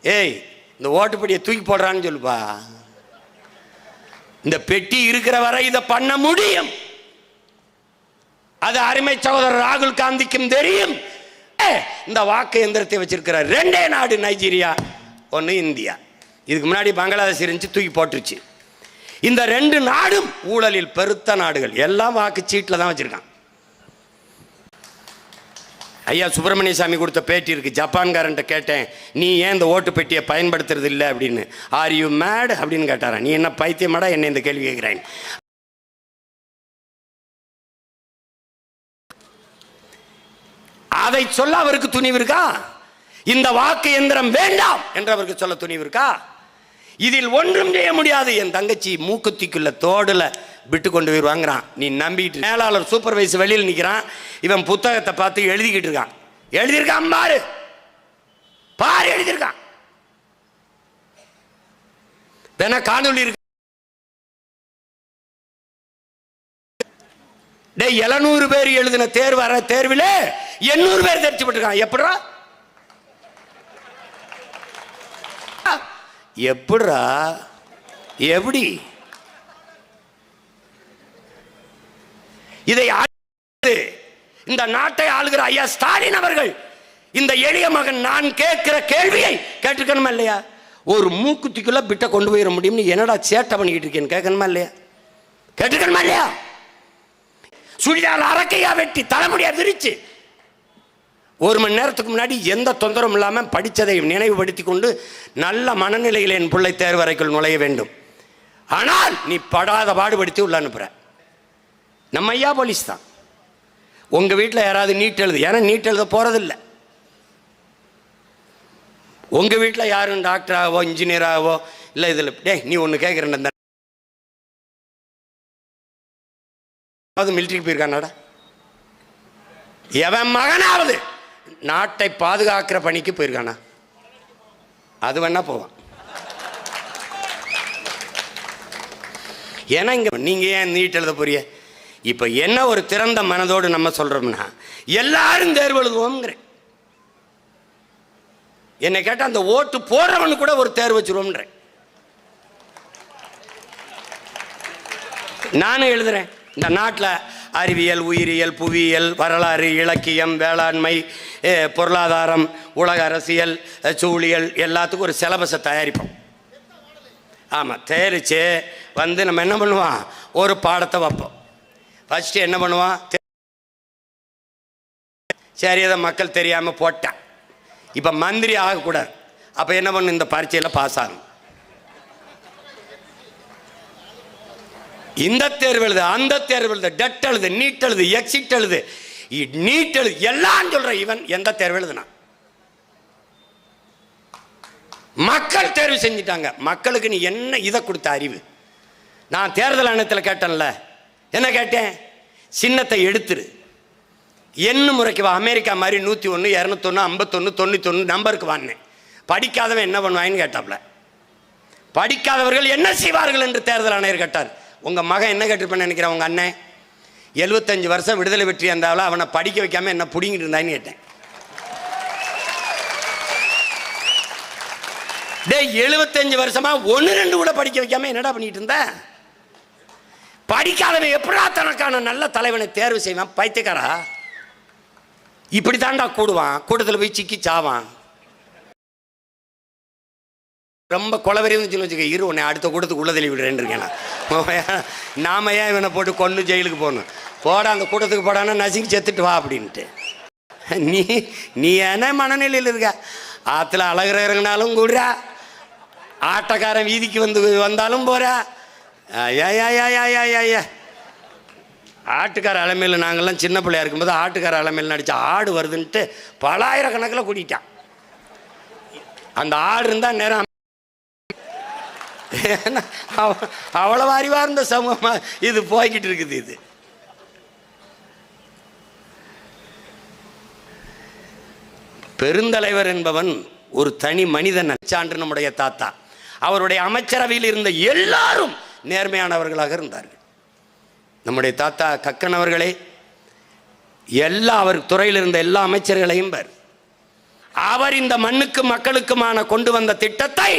ஏய், இந்த ஓட்டுப்படியை தூக்கி போடுறான்னு சொல்லுப்பா. இந்த பெட்டி இருக்கிற வரை இதை பண்ண முடியும். அது அருமை சகோதரர் ராகுல் காந்திக்கும் தெரியும். இந்த வாக்கு எந்திரத்தை வச்சிருக்கிற 2 நாடு, நைஜீரியா, 1 இந்தியா. இதுக்கு முன்னாடி பங்களாதேஷ் இருந்துச்சு, தூக்கி போட்டுருச்சு. இந்த 2 நாடும் ஊழலில் பெருத்த நாடுகள். எல்லாம் வாக்கு சீட்டில் தான் வச்சிருக்கான். ஐயா சுப்பிரமணிய சாமி கொடுத்த பேட்டி இருக்கு. ஜப்பான்காரன்ட்ட கேட்டேன், நீ ஏன் இந்த ஓட்டு பெட்டியை பயன்படுத்துறது இல்லை அப்படின்னு. ஆர் யூ மேட் அப்படின்னு கேட்டாரா. நீ என்ன பைத்தியமாடா என்ன இந்த கேள்வி கேட்கிறேன். அதை சொல்ல அவருக்கு துணிவு இருக்கா? இந்த வாக்கு எந்திரம் வேண்டாம் என்று அவருக்கு சொல்ல துணிவு இருக்கா? இதில் ஒன்றும் செய்ய முடியாது. என் தங்கச்சி மூக்குத்திக்குள்ள தோடுல விட்டு கொண்டு போயிருவாங்கிறான். நீ நம்பிட்டு மேலாளர் சூப்பர்வைசர் வெளியில் நிற்கிறான். இவன் புத்தகத்தை பார்த்து எழுதிக்கிட்டு இருக்கான். எழுதியிருக்கான் பாரு, பாரு எழுதியிருக்கான். வேணா காணொலி இருக்கு. 700 பேர் எழுதின தேர்வில் 800 பேர் தேர்ச்சி பெற்றிருக்கான். எப்படிடா எப்படி இதை இந்த நாட்டை ஆளுகிற ஐயா ஸ்டாலின் அவர்கள் இந்த எளிய மகன் நான் கேட்கிற கேள்வியை கேட்டுக்கணுமா இல்லையா? ஒரு மூக்குத்திக்குள்ள பிட்ட கொண்டு போயிட முடியும்னு என்னடா சேட்டை பண்ணிக்கிட்டு இருக்கேன்னு கேட்கணுமா இல்லையா? கேட்டுக்கணுமா இல்லையா? சுடிதால் அரக்கையா வெட்டி தலைமுடியா விரிச்சு 1 மணி நேரத்துக்கு முன்னாடி எந்த தொந்தரவும் இல்லாமல் படித்ததை நினைவுபடுத்தி கொண்டு நல்ல மனநிலையில் என் பிள்ளை தேர்வறைக்குள் நுழைய வேண்டும். ஆனால் நீ படாத பாடுபடுத்தி உள்ள அனுப்புற. நம்ம ஐயா போலீஸ் தான். உங்கள் வீட்டில் யாராவது நீட் எழுது, ஏன்னா நீட் எழுத போகிறதில்லை. உங்கள் வீட்டில் யாரும் டாக்டராகவோ இன்ஜினியராகவோ இல்லை இதில் நீ ஒன்று கேட்குறேன், மிலிட்டரிக்கு போயிருக்கானாடா? எவன் மகனாவது நாட்டை பாதுகாக்கிற பணிக்கு போயிருக்கானா? அது வேணா போவான். ஏன்னா இங்க நீங்க ஏன் நீட் எழுத போறிய? இப்ப என்ன ஒரு திறந்த மனதோடு நம்ம சொல்றோம்னா எல்லாரும் தேர்வு எழுதுவோம்ங்கிறேன். என்னை கேட்டா அந்த ஓட்டு போடுறவனு கூட ஒரு தேர்வு வச்சிருவோம்ன்றேன். நானும் எழுதுறேன். இந்த நாட்டில் அறிவியல், உயிரியல், புவியியல், வரலாறு, இலக்கியம், வேளாண்மை, பொருளாதாரம், உலக அரசியல், சூழியல் எல்லாத்துக்கும் ஒரு சிலபஸை தயாரிப்போம். ஆமாம், தயாரித்து வந்து நம்ம என்ன பண்ணுவோம், ஒரு பாடத்தை வைப்போம். ஃபஸ்ட்டு என்ன பண்ணுவான், சரி அதை மக்கள் தெரியாமல் போட்டான், இப்போ மந்திரி ஆகக்கூடாது, அப்போ என்ன பண்ணும், இந்த பரீட்சையில் பாஸ் ஆகும். இந்த தேர்வு எழுது, அந்த தேர்வு எழுது, டெட் எழுது, நீட் எழுது, எக்ஸிட் எழுது, நீட் எழுது, எல்லாம் சொல்ற. இவன் எந்த தேர்வு எழுதுனா? மக்கள் தேர்வு செஞ்சிட்டாங்க. மக்களுக்கு நீ என்ன இதை கொடுத்த அறிவு? நான் தேர்தல் ஆணையத்தில் கேட்டேன்ல, என்ன கேட்டேன், சின்னத்தை எடுத்துரு, என்ன முறைக்கு வா, அமெரிக்கா மாதிரி 101, 201, 51, 91 நம்பருக்கு வாங்கினேன். படிக்காதவன் என்ன பண்ணுவான்னு கேட்டாப்ல. படிக்காதவர்கள் என்ன செய்வார்கள் என்று தேர்தல் ஆணையர் கேட்டார். உங்கள் மகன் என்ன கேட்டிருப்பேன்னு நினைக்கிறேன், உங்கள் அண்ணன் 75 வருஷம் விடுதலை வெற்றி இருந்தாலும் அவனை படிக்க வைக்காம என்ன பிடிங்கிட்டு இருந்தான்னு கேட்டேன். 75 வருஷமா 1-2 கூட படிக்க வைக்காம என்னடா பண்ணிட்டு இருந்த? படிக்காதவன் எப்படா தனக்கான நல்ல தலைவனை தேர்வு செய்வான்? பைத்தியக்காரா, இப்படி தாண்டா கூடுவான், கூட்டத்தில் போய் சிக்கி சாவான். ரொம்ப கொலவெறின்னு சொல்லி வச்சுக்க, இரு உன்னை அடுத்த கூட்டத்துக்கு உள்ள தள்ளி விடுறேன்னு இருக்கேன். நாம ஏன் இவனை போட்டு கொண்டு ஜெயிலுக்கு போகணும்? போட அந்த கூட்டத்துக்கு போடானா நசுங்கி செத்துட்டு வா அப்படின்ட்டு. நீ என்ன மனநிலையில் இருக்க? ஆற்றுல அழகிற இறங்கினாலும் கூடுறா, ஆட்டக்காரன் வீதிக்கு வந்தாலும் போறா, ஆட்டுக்கார அலமையில் நாங்கள்லாம் சின்ன பிள்ளையா இருக்கும்போது ஆட்டுக்கார அலமையில் நடித்த ஆடு வருதுன்ட்டு பலாயிரக்கணக்கில் கூட்டிட்டான். அந்த ஆடு இருந்தால் நேரம் அவ்வளவு அறிவார்ந்த சமூகமாக இது போய்கிட்டு இருக்குது. இது பெருந்தலைவர் என்பவன் ஒரு தனி மனிதன். சான்று நம்முடைய தாத்தா. அவருடைய அமைச்சரவையில் இருந்த எல்லாரும் நேர்மையானவர்களாக இருந்தார்கள். நம்முடைய தாத்தா கக்கன் அவர்களே அவர் துறையில் இருந்த எல்லா அமைச்சர்களையும் அவர் இந்த மண்ணுக்கும் மக்களுக்குமான கொண்டு வந்த திட்டத்தை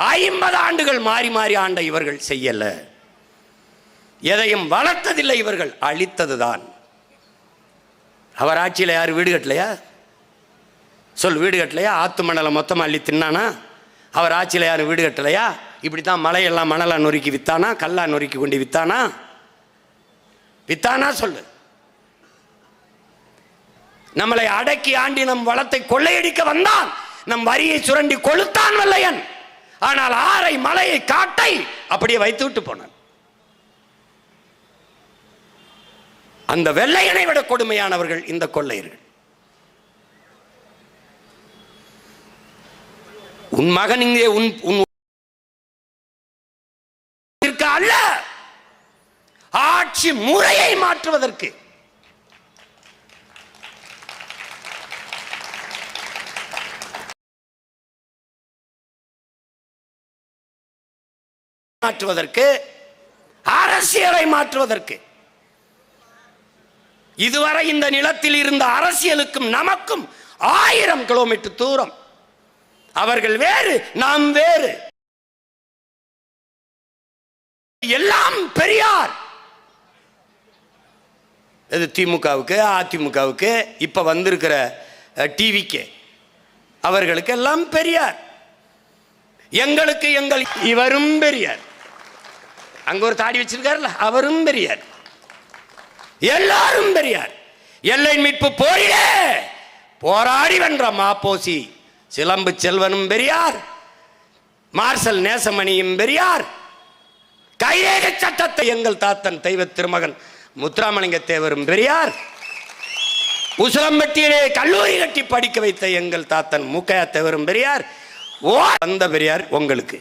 50 ஆண்டுகள் மாறி மாறி ஆண்ட இவர்கள் செய்யல. எதையும் வளர்த்ததில்லை, இவர்கள் அழித்ததுதான். அவர் ஆட்சியில் யார் வீடு கட்டலையா? சொல், வீடு கட்டலையா? ஆத்து மணலை மொத்தமாக அள்ளி தின்னானா? அவர் ஆட்சியில் யாரும் வீடு கட்டலையா? இப்படி தான் மலையெல்லாம் மணலா நொறுக்கி வித்தானா? கல்லா நொறுக்கி கொண்டு வித்தானா? சொல்லு. நம்மளை அடக்கி ஆண்டி நம் வளத்தை கொள்ளையடிக்க வந்தான். நம் வரியை சுரண்டி கொளுத்தான் வெள்ளையன். ஆனால் ஆரை, மலையை, காட்டை அப்படியே வைத்து விட்டு போனான். அந்த வெள்ளையனை விட கொடுமையானவர்கள் இந்த கொள்ளையர்கள். உன் மகன் இங்கே அல்ல, ஆட்சி முறையை மாற்றுவதற்கு. அரசியலை மாற்றுவதற்கு. இதுவரை இந்த நிலத்தில் இருந்த அரசியலுக்கும் நமக்கும் 1000 கிலோமீட்டர் தூரம். அவர்கள் வேறு, நாம் வேறு. எல்லாம் பெரியார். இது திமுகவுக்கு, அதிமுகவுக்கு, இப்ப வந்திருக்கிற டிவிக்கு, அவர்களுக்கு எல்லாம் பெரியார். எங்களுக்கு இவரும் பெரியார். அங்க ஒரு தாடி வச்சிருக்காருல்ல, அவரும் பெரியார். எல்லாரும் பெரியார். எல்லை மீட்பு போரிலே போராடி வென்ற மாப்போசி சிலம்பு செல்வனும் பெரியார், மார்ஷல் நேசமணியும் பெரியார். கைரேக சட்டத்தை எங்கள் தாத்தன் தெய்வ திருமகன் முத்துராமலிங்க தேவரும் பெரியார். உசிலம்பட்டியிலே கல்லூரி கட்டி படிக்க வைத்த எங்கள் தாத்தன் மூக்கையா தேவரும் பெரியார். அந்த பெரியார் உங்களுக்கு.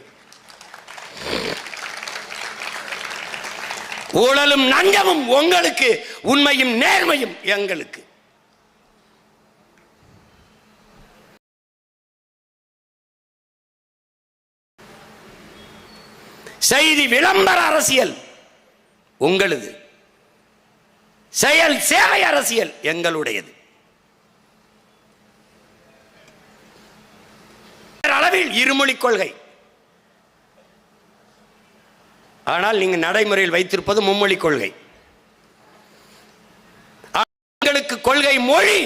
ஊழலும் நஞ்சமும் உங்களுக்கு, உண்மையும் நேர்மையும் எங்களுக்கு. செய்தி விளம்பர அரசியல் உங்களது, செயல் சேவை அரசியல் எங்களுடையது. அளவில் இருமொழி கொள்கை. ஆனால் நீங்கள் நடைமுறையில் வைத்திருப்பது மும்மொழி கொள்கை. எங்களுக்கு கொள்கை மொழி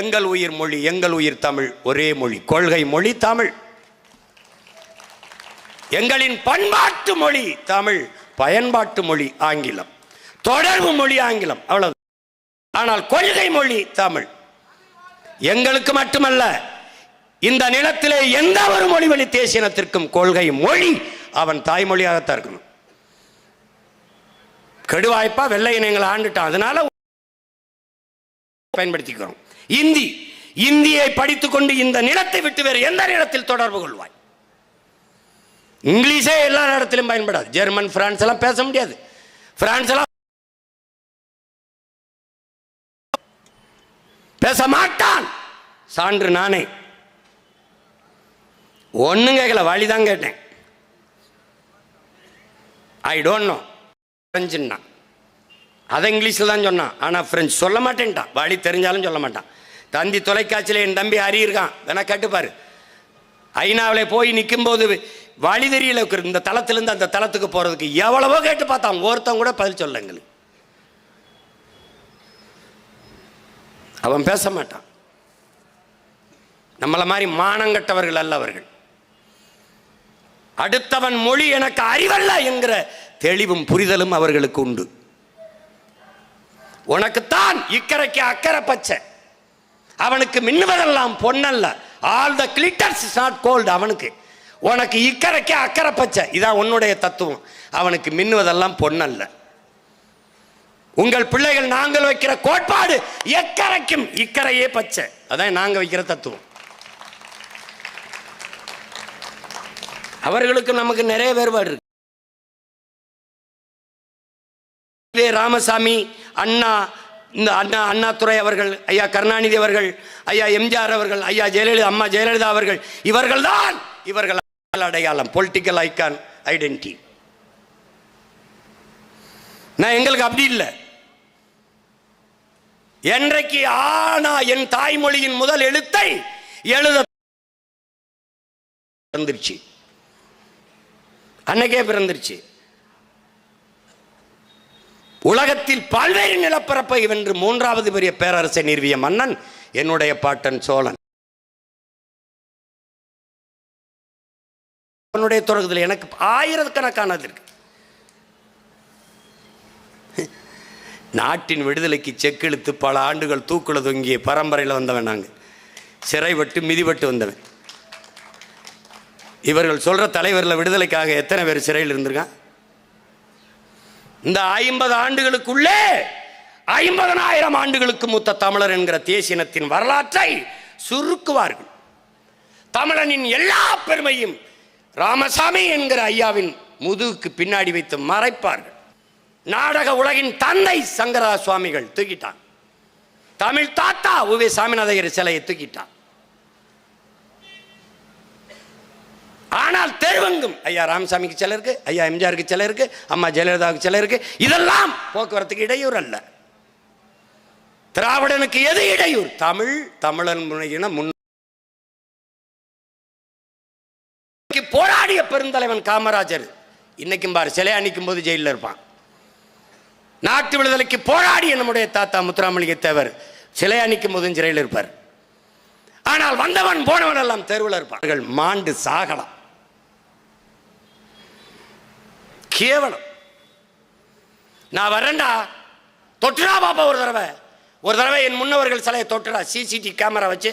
எங்கள் உயிர் மொழி, எங்கள் உயிர் தமிழ். ஒரே மொழி, கொள்கை மொழி தமிழ். எங்களின் பண்பாட்டு மொழி தமிழ், பயன்பாட்டு மொழி ஆங்கிலம், தொடர்பு மொழி ஆங்கிலம், அவ்வளவு. ஆனால் கொள்கை மொழி தமிழ். எங்களுக்கு மட்டுமல்ல, இந்த நிலத்திலே எந்த ஒரு மொழி வழி தேசியனத்திற்கும் கொள்கை மொழி அவன் தாய்மொழியாகத்தான் இருக்கணும். கெடுவாய்ப்பா வெள்ளை இனங்களை ஆண்டுட்டான், அதனால பயன்படுத்திக்கிறோம். இந்தியை படித்துக் கொண்டு இந்த நிலத்தை விட்டு வேறு எந்த நிலத்தில் தொடர்பு கொள்வாய்? இங்கிலீஷே எல்லா இடத்திலும் பயன்படாது. ஜெர்மன், பிரான்ஸ் எல்லாம் பேச முடியாது. பிரான்ஸ் எல்லாம் பேச மாட்டான். சான்று நானே. ஒன்னும் கேட்கல, வழிதான் கேட்டேன். ஐ டோன்ட் நோ பிரெஞ்சுன்னா, அதை இங்கிலீஷில் தான் சொன்னான். ஆனால் பிரெஞ்சு சொல்ல மாட்டேன்ட்டான். வழி தெரிஞ்சாலும் சொல்ல மாட்டான். தந்தி தொலைக்காட்சியில் என் தம்பி ஹரி இருக்கான், வேணா கேட்டுப்பாரு. ஐநாவில் போய் நிற்கும் போது வழி தெரியல, இந்த தளத்திலிருந்து அந்த தளத்துக்கு போறதுக்கு எவ்வளவோ கேட்டு பார்த்தான், ஒருத்தன் கூட பதில் சொல்ல எங்களுக்கு. அவன் பேச மாட்டான். நம்மள மாதிரி மானங்கட்டவர்கள் அல்ல அவர்கள். அடுத்தவன் மொழி எனக்கு அறிவல்ல என்கிற தெளிவும் புரிதலும் அவர்களுக்கு உண்டு. உனக்குத்தான் இக்கரைக்கு அக்கறை பச்சை, அவனுக்கு மின்னுவதெல்லாம் பொன்னல்ல. All the glitters is not gold. அவனுக்கு உனக்கு இக்கரைக்கு அக்கறை பச்சை, இதான் உன்னுடைய தத்துவம். அவனுக்கு மின்னுவதெல்லாம் பொன்னல்ல. உங்கள் பிள்ளைகள் நாங்கள் வைக்கிற கோட்பாடு எக்கரைக்கும் இக்கரையே பச்சை, அதான் நாங்க வைக்கிற தத்துவம். அவர்களுக்கு நமக்கு நிறைய வேறுபாடு இருக்கு. ராமசாமி, அண்ணா, இந்த அண்ணாதுரை அவர்கள், ஐயா கருணாநிதி அவர்கள், ஐயா எம்ஜிஆர் அவர்கள், ஐயா ஜெயலலிதா, அம்மா ஜெயலலிதா அவர்கள், இவர்கள்தான் இவர்கள் அடையாளம், பொலிட்டிக்கல் ஐகான் ஐடென்டிட்டி. நான் எங்களுக்கு அப்படி இல்லை. என்றைக்கு ஆனா என் தாய்மொழியின் முதல் எழுத்தை எழுத பிறந்துருச்சு, அன்னைக்கே பிறந்துருச்சு. உலகத்தில் பல்வேறு நிலப்பரப்பை வென்று மூன்றாவது பெரிய பேரரசை நிறுவிய மன்னன் என்னுடைய பாட்டன் சோழன். அவனுடைய தொடக்கத்தில் எனக்கு ஆயிரக்கணக்கானது இருக்கு. நாட்டின் விடுதலைக்கு செக்கெழுத்து பல ஆண்டுகள் தூக்குல தொங்கிய பரம்பரையில் வந்தவன். நாங்கள் சிறைப்பட்டு மிதிப்பட்டு வந்தவன். இவர்கள் சொல்ற தலைவரில் விடுதலைக்காக எத்தனை பேர் சிறையில் இருந்திருக்கான்? இந்த 50 ஆண்டுகளுக்குள்ளே 50,000 ஆண்டுகளுக்கு மூத்த தமிழர் என்கிற தேசியனத்தின் வரலாற்றை சுருக்குவார்கள். தமிழனின் எல்லா பெருமையும் ராமசாமி என்கிற ஐயாவின் முதுகுக்கு பின்னாடி வைத்து மறைப்பார்கள். நாடக உலகின் தந்தை சங்கரா சுவாமிகள் தூக்கிட்டான். தமிழ் தாத்தா உவே சாமிநாதையர் சிலையை தூக்கிட்டான். ஆனால் தெருவெங்கும் ஐயா ராமசாமிக்கு சிலை இருக்கு, ஐயா எம்ஜிஆருக்கு சிலை இருக்கு, அம்மா ஜெயலலிதாவுக்கு சிலை இருக்கு. இதெல்லாம் போக்குவரத்துக்கு இடையூறு அல்ல. திராவிடனுக்கு எது இடையூறு? தமிழ், தமிழன் போராடிய பெருந்தலைவன் காமராஜர் இன்னைக்கும் பாரு சிலை அணிக்கும் போது ஜெயிலில் இருப்பான். நாட்டு விடுதலைக்கு போராடிய நம்முடைய தாத்தா முத்துராமலிங்க தேவர் சிலை அணிக்கும் போதும் சிறையில் இருப்பார். ஆனால் வந்தவன் போனவன் எல்லாம் தெருவில் இருப்பார்கள். மாண்டு சாகலாம். கேவலம். நான் வரேன்டா, தொட்டுடா பாப்பா. ஒரு தடவை என் முன்னவர்கள் சிலையை தொட்டுடா, சிசிடிவி கேமரா வச்சு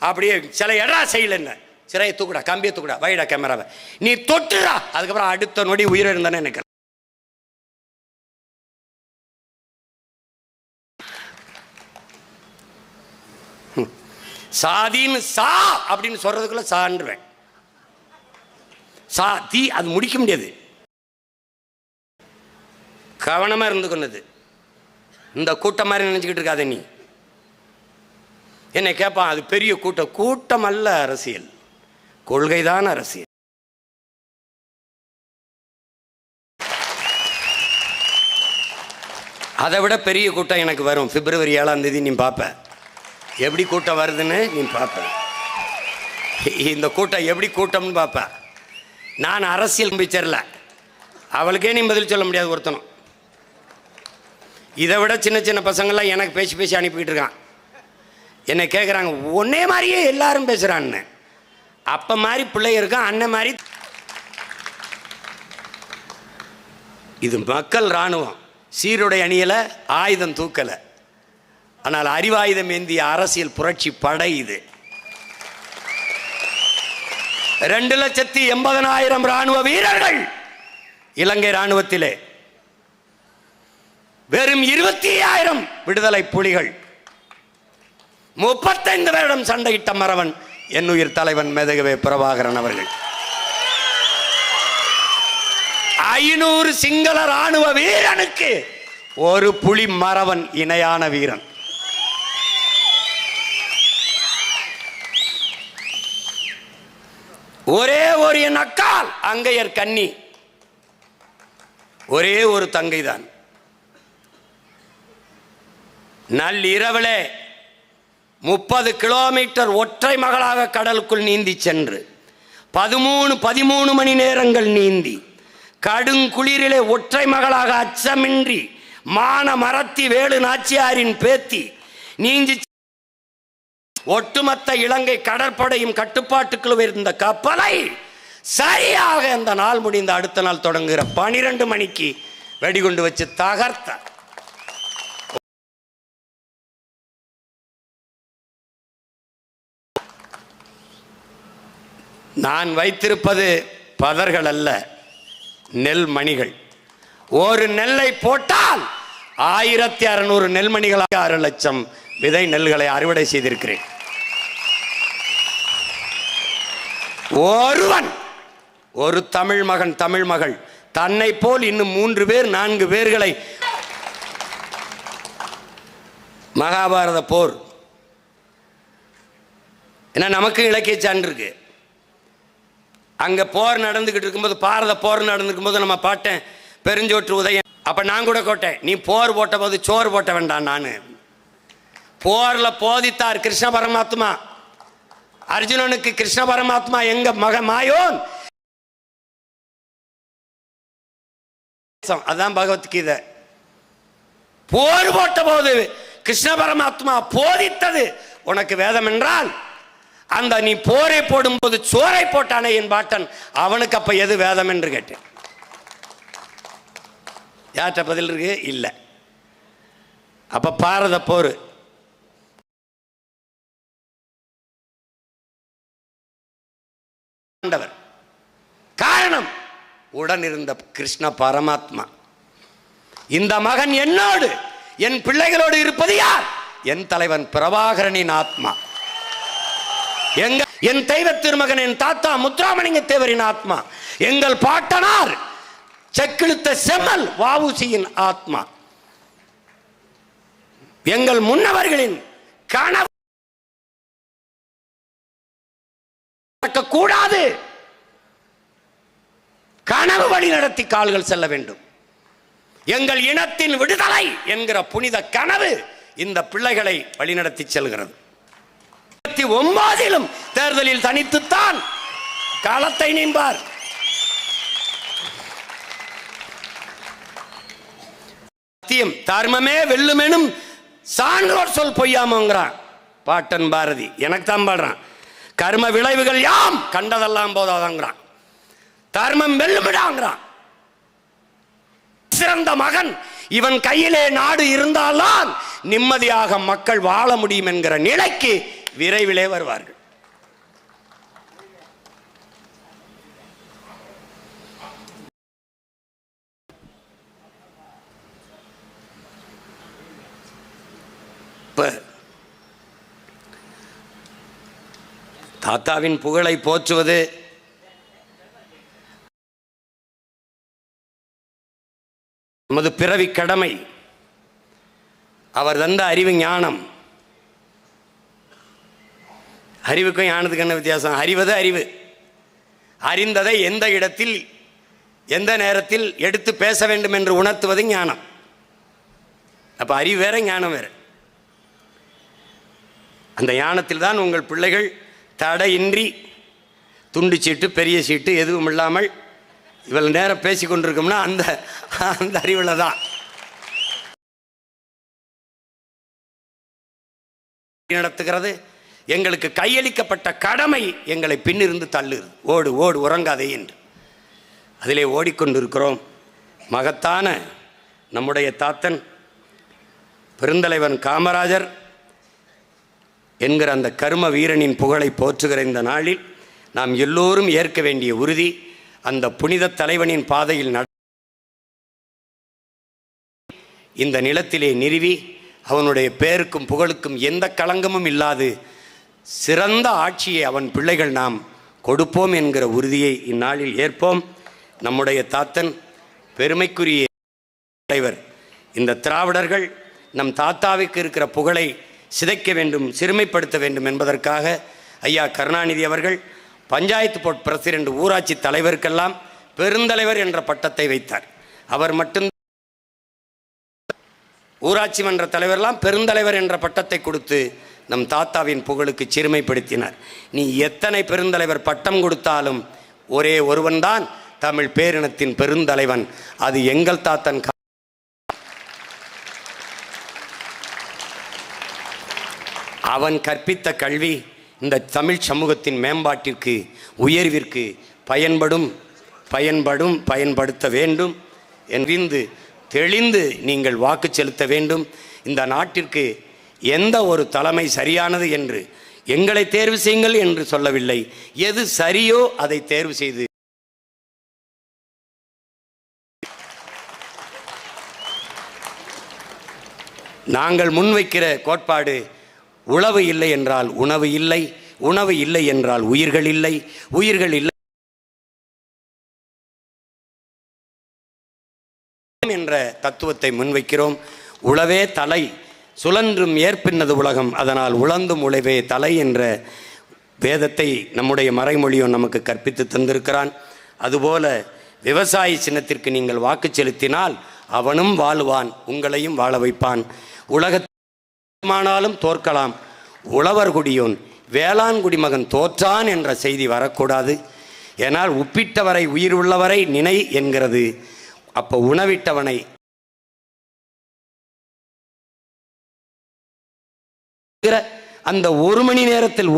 அப்படியே சிலை எடா செய்யல, சிலையை தூக்குடா, கம்பியை தூக்குடா, வைடா கேமராவை, நீ தொட்டுடா. அதுக்கப்புறம் அடுத்த நொடி உயிரை இருந்தானே எனக்கு. சாதின்னு சா அப்படின்னு சொல்றதுக்குள்ள சான்றுவேன். சா தீ அது முடிக்க முடியாது. கவனமா இருந்து கொண்டது. இந்த கூட்டம் மாதிரி நினைச்சுக்கிட்டு இருக்காத நீ. என்னை கேட்பான், அது பெரிய கூட்டம். கூட்டம் அல்ல அரசியல், கொள்கைதான் அரசியல். அதை விட பெரிய கூட்டம் எனக்கு வரும். பிப்ரவரி 7ஆம் தேதி நீ பார்ப்ப எப்படி கூட்டம் வருதுன்னு. நீ பார்ப்ப இந்த கூட்டம் எப்படி கூட்டம்னு பார்ப்ப. நான் அரசியல் பிச்சரில் அவளுக்கே நீ பதில் சொல்ல முடியாது ஒருத்தனும். இதை விட சின்ன சின்ன பசங்கள்லாம் எனக்கு பேசி பேசி அனுப்பிக்கிட்டு இருக்கான். என்னை கேட்குறாங்க, ஒன்னே மாதிரியே எல்லாரும் பேசுகிறான்னு. அப்போ மாதிரி பிள்ளைங்க இருக்கான், அண்ணன் மாதிரி. இது மக்கள் இராணுவம். சீருடை அணியலை, ஆயுதம் தூக்கலை. ஆனால் அறிவாயுதம் ஏந்திய அரசியல் புரட்சி படை இது. 2,80,000 ராணுவ வீரர்கள் இலங்கை ராணுவத்திலே, வெறும் 25,000 விடுதலை புலிகள், 35 வருடம் சண்டையிட்ட மறவன் என்னுயிர் தலைவன் மேதகவே பிரபாகரன் அவர்கள், 500 சிங்கள ராணுவ வீரனுக்கு ஒரு புலி மறவன் இணையான வீரன். ஒரே ஒரு என் அக்கால் அங்கையர் கன்னி, ஒரே ஒரு தங்கை தான். நள்ளிரவிலே 30 கிலோமீட்டர் ஒற்றை மகளாக கடலுக்குள் நீந்தி சென்று 13 மணி நேரங்கள் நீந்தி கடுங்குளிரிலே ஒற்றை மகளாக அச்சமின்றி மான மரத்தி வேலு நாச்சியாரின் பேத்தி நீந்தி ஒட்டுமொத்த இலங்கை கடற்படையும் கட்டுப்பாட்டுக்குள் இருந்த கப்பலை சரியாக அந்த நாள் முடிந்த அடுத்த நாள் தொடங்குகிற 12 மணிக்கு வெடிகுண்டு வச்சு தகர்த்த. நான் வைத்திருப்பது பதர்கள் அல்ல, நெல் மணிகள். ஒரு நெல்லை போட்டால் 1600 நெல்மணிகளாக 6 லட்சம் விதை நெல்களை அறுவடை செய்திருக்கிறேன். ஒருவன், ஒரு தமிழ் மகன், தமிழ் மகள் தன்னை போல் இன்னும் 3 பேர் 4 பேர்களை. மகாபாரத போர் ஏன்னா நமக்கு இலக்கிய சான்று இருக்கு. அங்க போர் நடந்துகிட்டு இருக்கும்போது, பாரத போர் நடந்துக்கும் போது நம்ம பாட்டேன் பெருஞ்சோற்று உதயன். அப்ப நான் கூட கோட்டேன், நீ போர் போட்ட போது சோறு போட்ட வேண்டாம். நான் போர்ல போதித்தார் கிருஷ்ண பரமாத்மா அர்ஜுனனுக்கு. கிருஷ்ண பரமாத்மா எங்க மக மாயோன், அதான் பகவத்கீதை. போர் போட்ட போது கிருஷ்ண பரமாத்மா போதித்தது உனக்கு வேதம் என்றால், அந்த நீ போரை போடும்போது சோரை போட்டானே என் பாட்டன், அவனுக்கு அப்ப எது வேதம் என்று கேட்டேன். யார்கிட்ட பதில் இருக்கு? இல்லை. அப்ப பாரத போர் காரணம் உடன் இருந்த கிருஷ்ண பரமாத்மா. இந்த மகன் என்னோடு, என் பிள்ளைகளோடு இருப்பது யார்? என் தலைவன் பிரபாகரனின் ஆத்மா. என் தெய்வ திருமகன் என் தாத்தா முத்துராமலிங்க தேவரின் ஆத்மா. எங்கள் பாட்டனார் செக்கிழுத்த செம்மல் வஉசியின் ஆத்மா. எங்கள் முன்னவர்களின் கனவு கூடாது. கனவு வழி நடத்தி கால்கள் செல்ல வேண்டும். எங்கள் இனத்தின் விடுதலை என்கிற புனித கனவு இந்த பிள்ளைகளை வழிநடத்தி செல்கிறது. 2009 தேர்தலில் தனித்துத்தான் காலத்தை நீம்பார். சத்தியம் தர்மமே வெல்லுமெனும் சான்றோர் சொல் பொய்யாமோங்கிறான் பாட்டன் பாரதி. எனக்கு தான் பாடுறான். கர்ம விளைவுகள் யாம் கண்டதெல்லாம் போதாதாங்கிறான். தர்மம் வெல்லுமிடாங்கிறான். சிறந்த மகன் இவன் கையிலே நாடு இருந்தால்தான் நிம்மதியாக மக்கள் வாழ முடியும் என்கிற நிலைக்கு விரைவிலே வருவார்கள். தாத்தாவின் புகழை போற்றுவது நமது பிறவி கடமை. அவர் தந்த அறிவு ஞானம். அறிவுக்கும் ஞானத்துக்கு என்ன வித்தியாசம்? அறிவது அறிவு. அறிந்ததை எந்த இடத்தில் எந்த நேரத்தில் எடுத்து பேச வேண்டும் என்று உணர்த்துவது ஞானம். அப்ப அறிவு வேற, ஞானம் வேற. அந்த ஞானத்தில் தான் உங்கள் பிள்ளைகள் தடையின்றி துண்டு சீட்டு பெரிய சீட்டு எதுவும் இல்லாமல் இவ்வளவு நேரம் பேசி கொண்டிருக்கோம்னா அந்த அந்த அறிவுல தான் நடத்துகிறது. எங்களுக்கு கையளிக்கப்பட்ட கடமை எங்களை பின்னிருந்து தள்ளுது. ஓடு ஓடு உறங்காதே என்று அதிலே ஓடிக்கொண்டிருக்கிறோம். மகத்தான நம்முடைய தாத்தன் பெருந்தலைவன் காமராஜர் என்கிற அந்த கர்ம வீரனின் புகழை போற்றுகிற இந்த நாளில் நாம் எல்லோரும் ஏற்க வேண்டிய உறுதி, அந்த புனித தலைவனின் பாதையில் இந்த நிலத்திலே நிறுவி அவனுடைய பேருக்கும் புகழுக்கும் எந்த களங்கமும் இல்லாது சிறந்த ஆட்சியை அவன் பிள்ளைகள் நாம் கொடுப்போம் என்கிற உறுதியை இந்நாளில் ஏற்போம். நம்முடைய தாத்தன் பெருமைக்குரிய தலைவர். இந்த திராவிடர்கள் நம் தாத்தாவுக்கு இருக்கிற புகழை சிதைக்க வேண்டும், சிறுமைப்படுத்த வேண்டும் என்பதற்காக ஐயா கருணாநிதி அவர்கள் பஞ்சாயத்து போர்ட் பிரசிடென்ட், ஊராட்சி தலைவருக்கெல்லாம் பெருந்தலைவர் என்ற பட்டத்தை வைத்தார். அவர் மட்டும் ஊராட்சி மன்ற தலைவரெல்லாம் பெருந்தலைவர் என்ற பட்டத்தை கொடுத்து நம் தாத்தாவின் புகழுக்கு சிறுமைப்படுத்தினார். நீ எத்தனை பெருந்தலைவர் பட்டம் கொடுத்தாலும் ஒரே ஒருவன்தான் தமிழ் பேரினத்தின் பெருந்தலைவன். அது எங்கள் தாத்தன். அவன் கற்பித்த கல்வி இந்த தமிழ் சமூகத்தின் மேம்பாட்டிற்கு, உயர்விற்கு பயன்படுத்த வேண்டும் என்று தெளிந்து நீங்கள் வாக்கு செலுத்த வேண்டும். இந்த நாட்டிற்கு எந்த ஒரு தலைமை சரியானது என்று எங்களை தேர்வு செய்யுங்கள் என்று சொல்லவில்லை. எது சரியோ அதை தேர்வு செய்து நாங்கள் முன்வைக்கிற கோட்பாடு உழவு இல்லை என்றால் உணவு இல்லை, உணவு இல்லை என்றால் உயிர்கள் இல்லை, உயிர்கள் இல்லை என்ற தத்துவத்தை முன்வைக்கிறோம். உழவே தலை, சுழன்றும் ஏற்பின்னது உலகம், அதனால் உழந்தும் உழவே தலை என்ற வேதத்தை நம்முடைய மறைமொழியும் நமக்கு கற்பித்து தந்திருக்கிறான். அதுபோல விவசாய சின்னத்திற்கு நீங்கள் வாக்கு செலுத்தினால் அவனும் வாழ்வான், உங்களையும் வாழ வைப்பான். உலகமானாலும் தோற்கலாம், உழவர் குடியோன் வேளாண் குடிமகன் தோற்றான் என்ற செய்தி வரக்கூடாது. ஏனால் உப்பிட்டவரை உயிர் உள்ளவரை நினை என்கிறது. அப்போ உணவிட்டவனை அந்த ஒரு மணி நேரத்தில்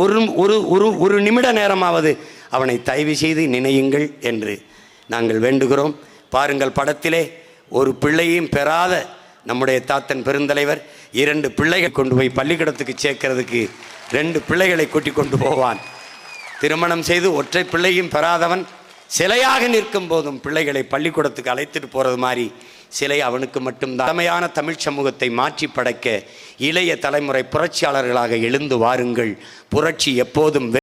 ஒரு நிமிட நேரமாவது அவனை தயவு செய்து நினையுங்கள் என்று நாங்கள் வேண்டுகிறோம். பாருங்கள், படத்திலே ஒரு பிள்ளையும் பெறாத நம்முடைய தாத்தன் பெருந்தலைவர் 2 பிள்ளைகள் கொண்டு போய் பள்ளிக்கூடத்துக்கு சேர்க்கிறதுக்கு 2 பிள்ளைகளை கூட்டி கொண்டு போவான். திருமணம் செய்து ஒற்றை பிள்ளையும் பெறாதவன் சிலையாக நிற்கும் போதும் பிள்ளைகளை பள்ளிக்கூடத்துக்கு அழைத்துட்டு போறது மாதிரி சிலை அவனுக்கு மட்டும்தான். தலைமையான தமிழ் சமூகத்தை மாற்றி படைக்க இளைய தலைமுறை புரட்சியாளர்களாக எழுந்து வாருங்கள். புரட்சி எப்போதும்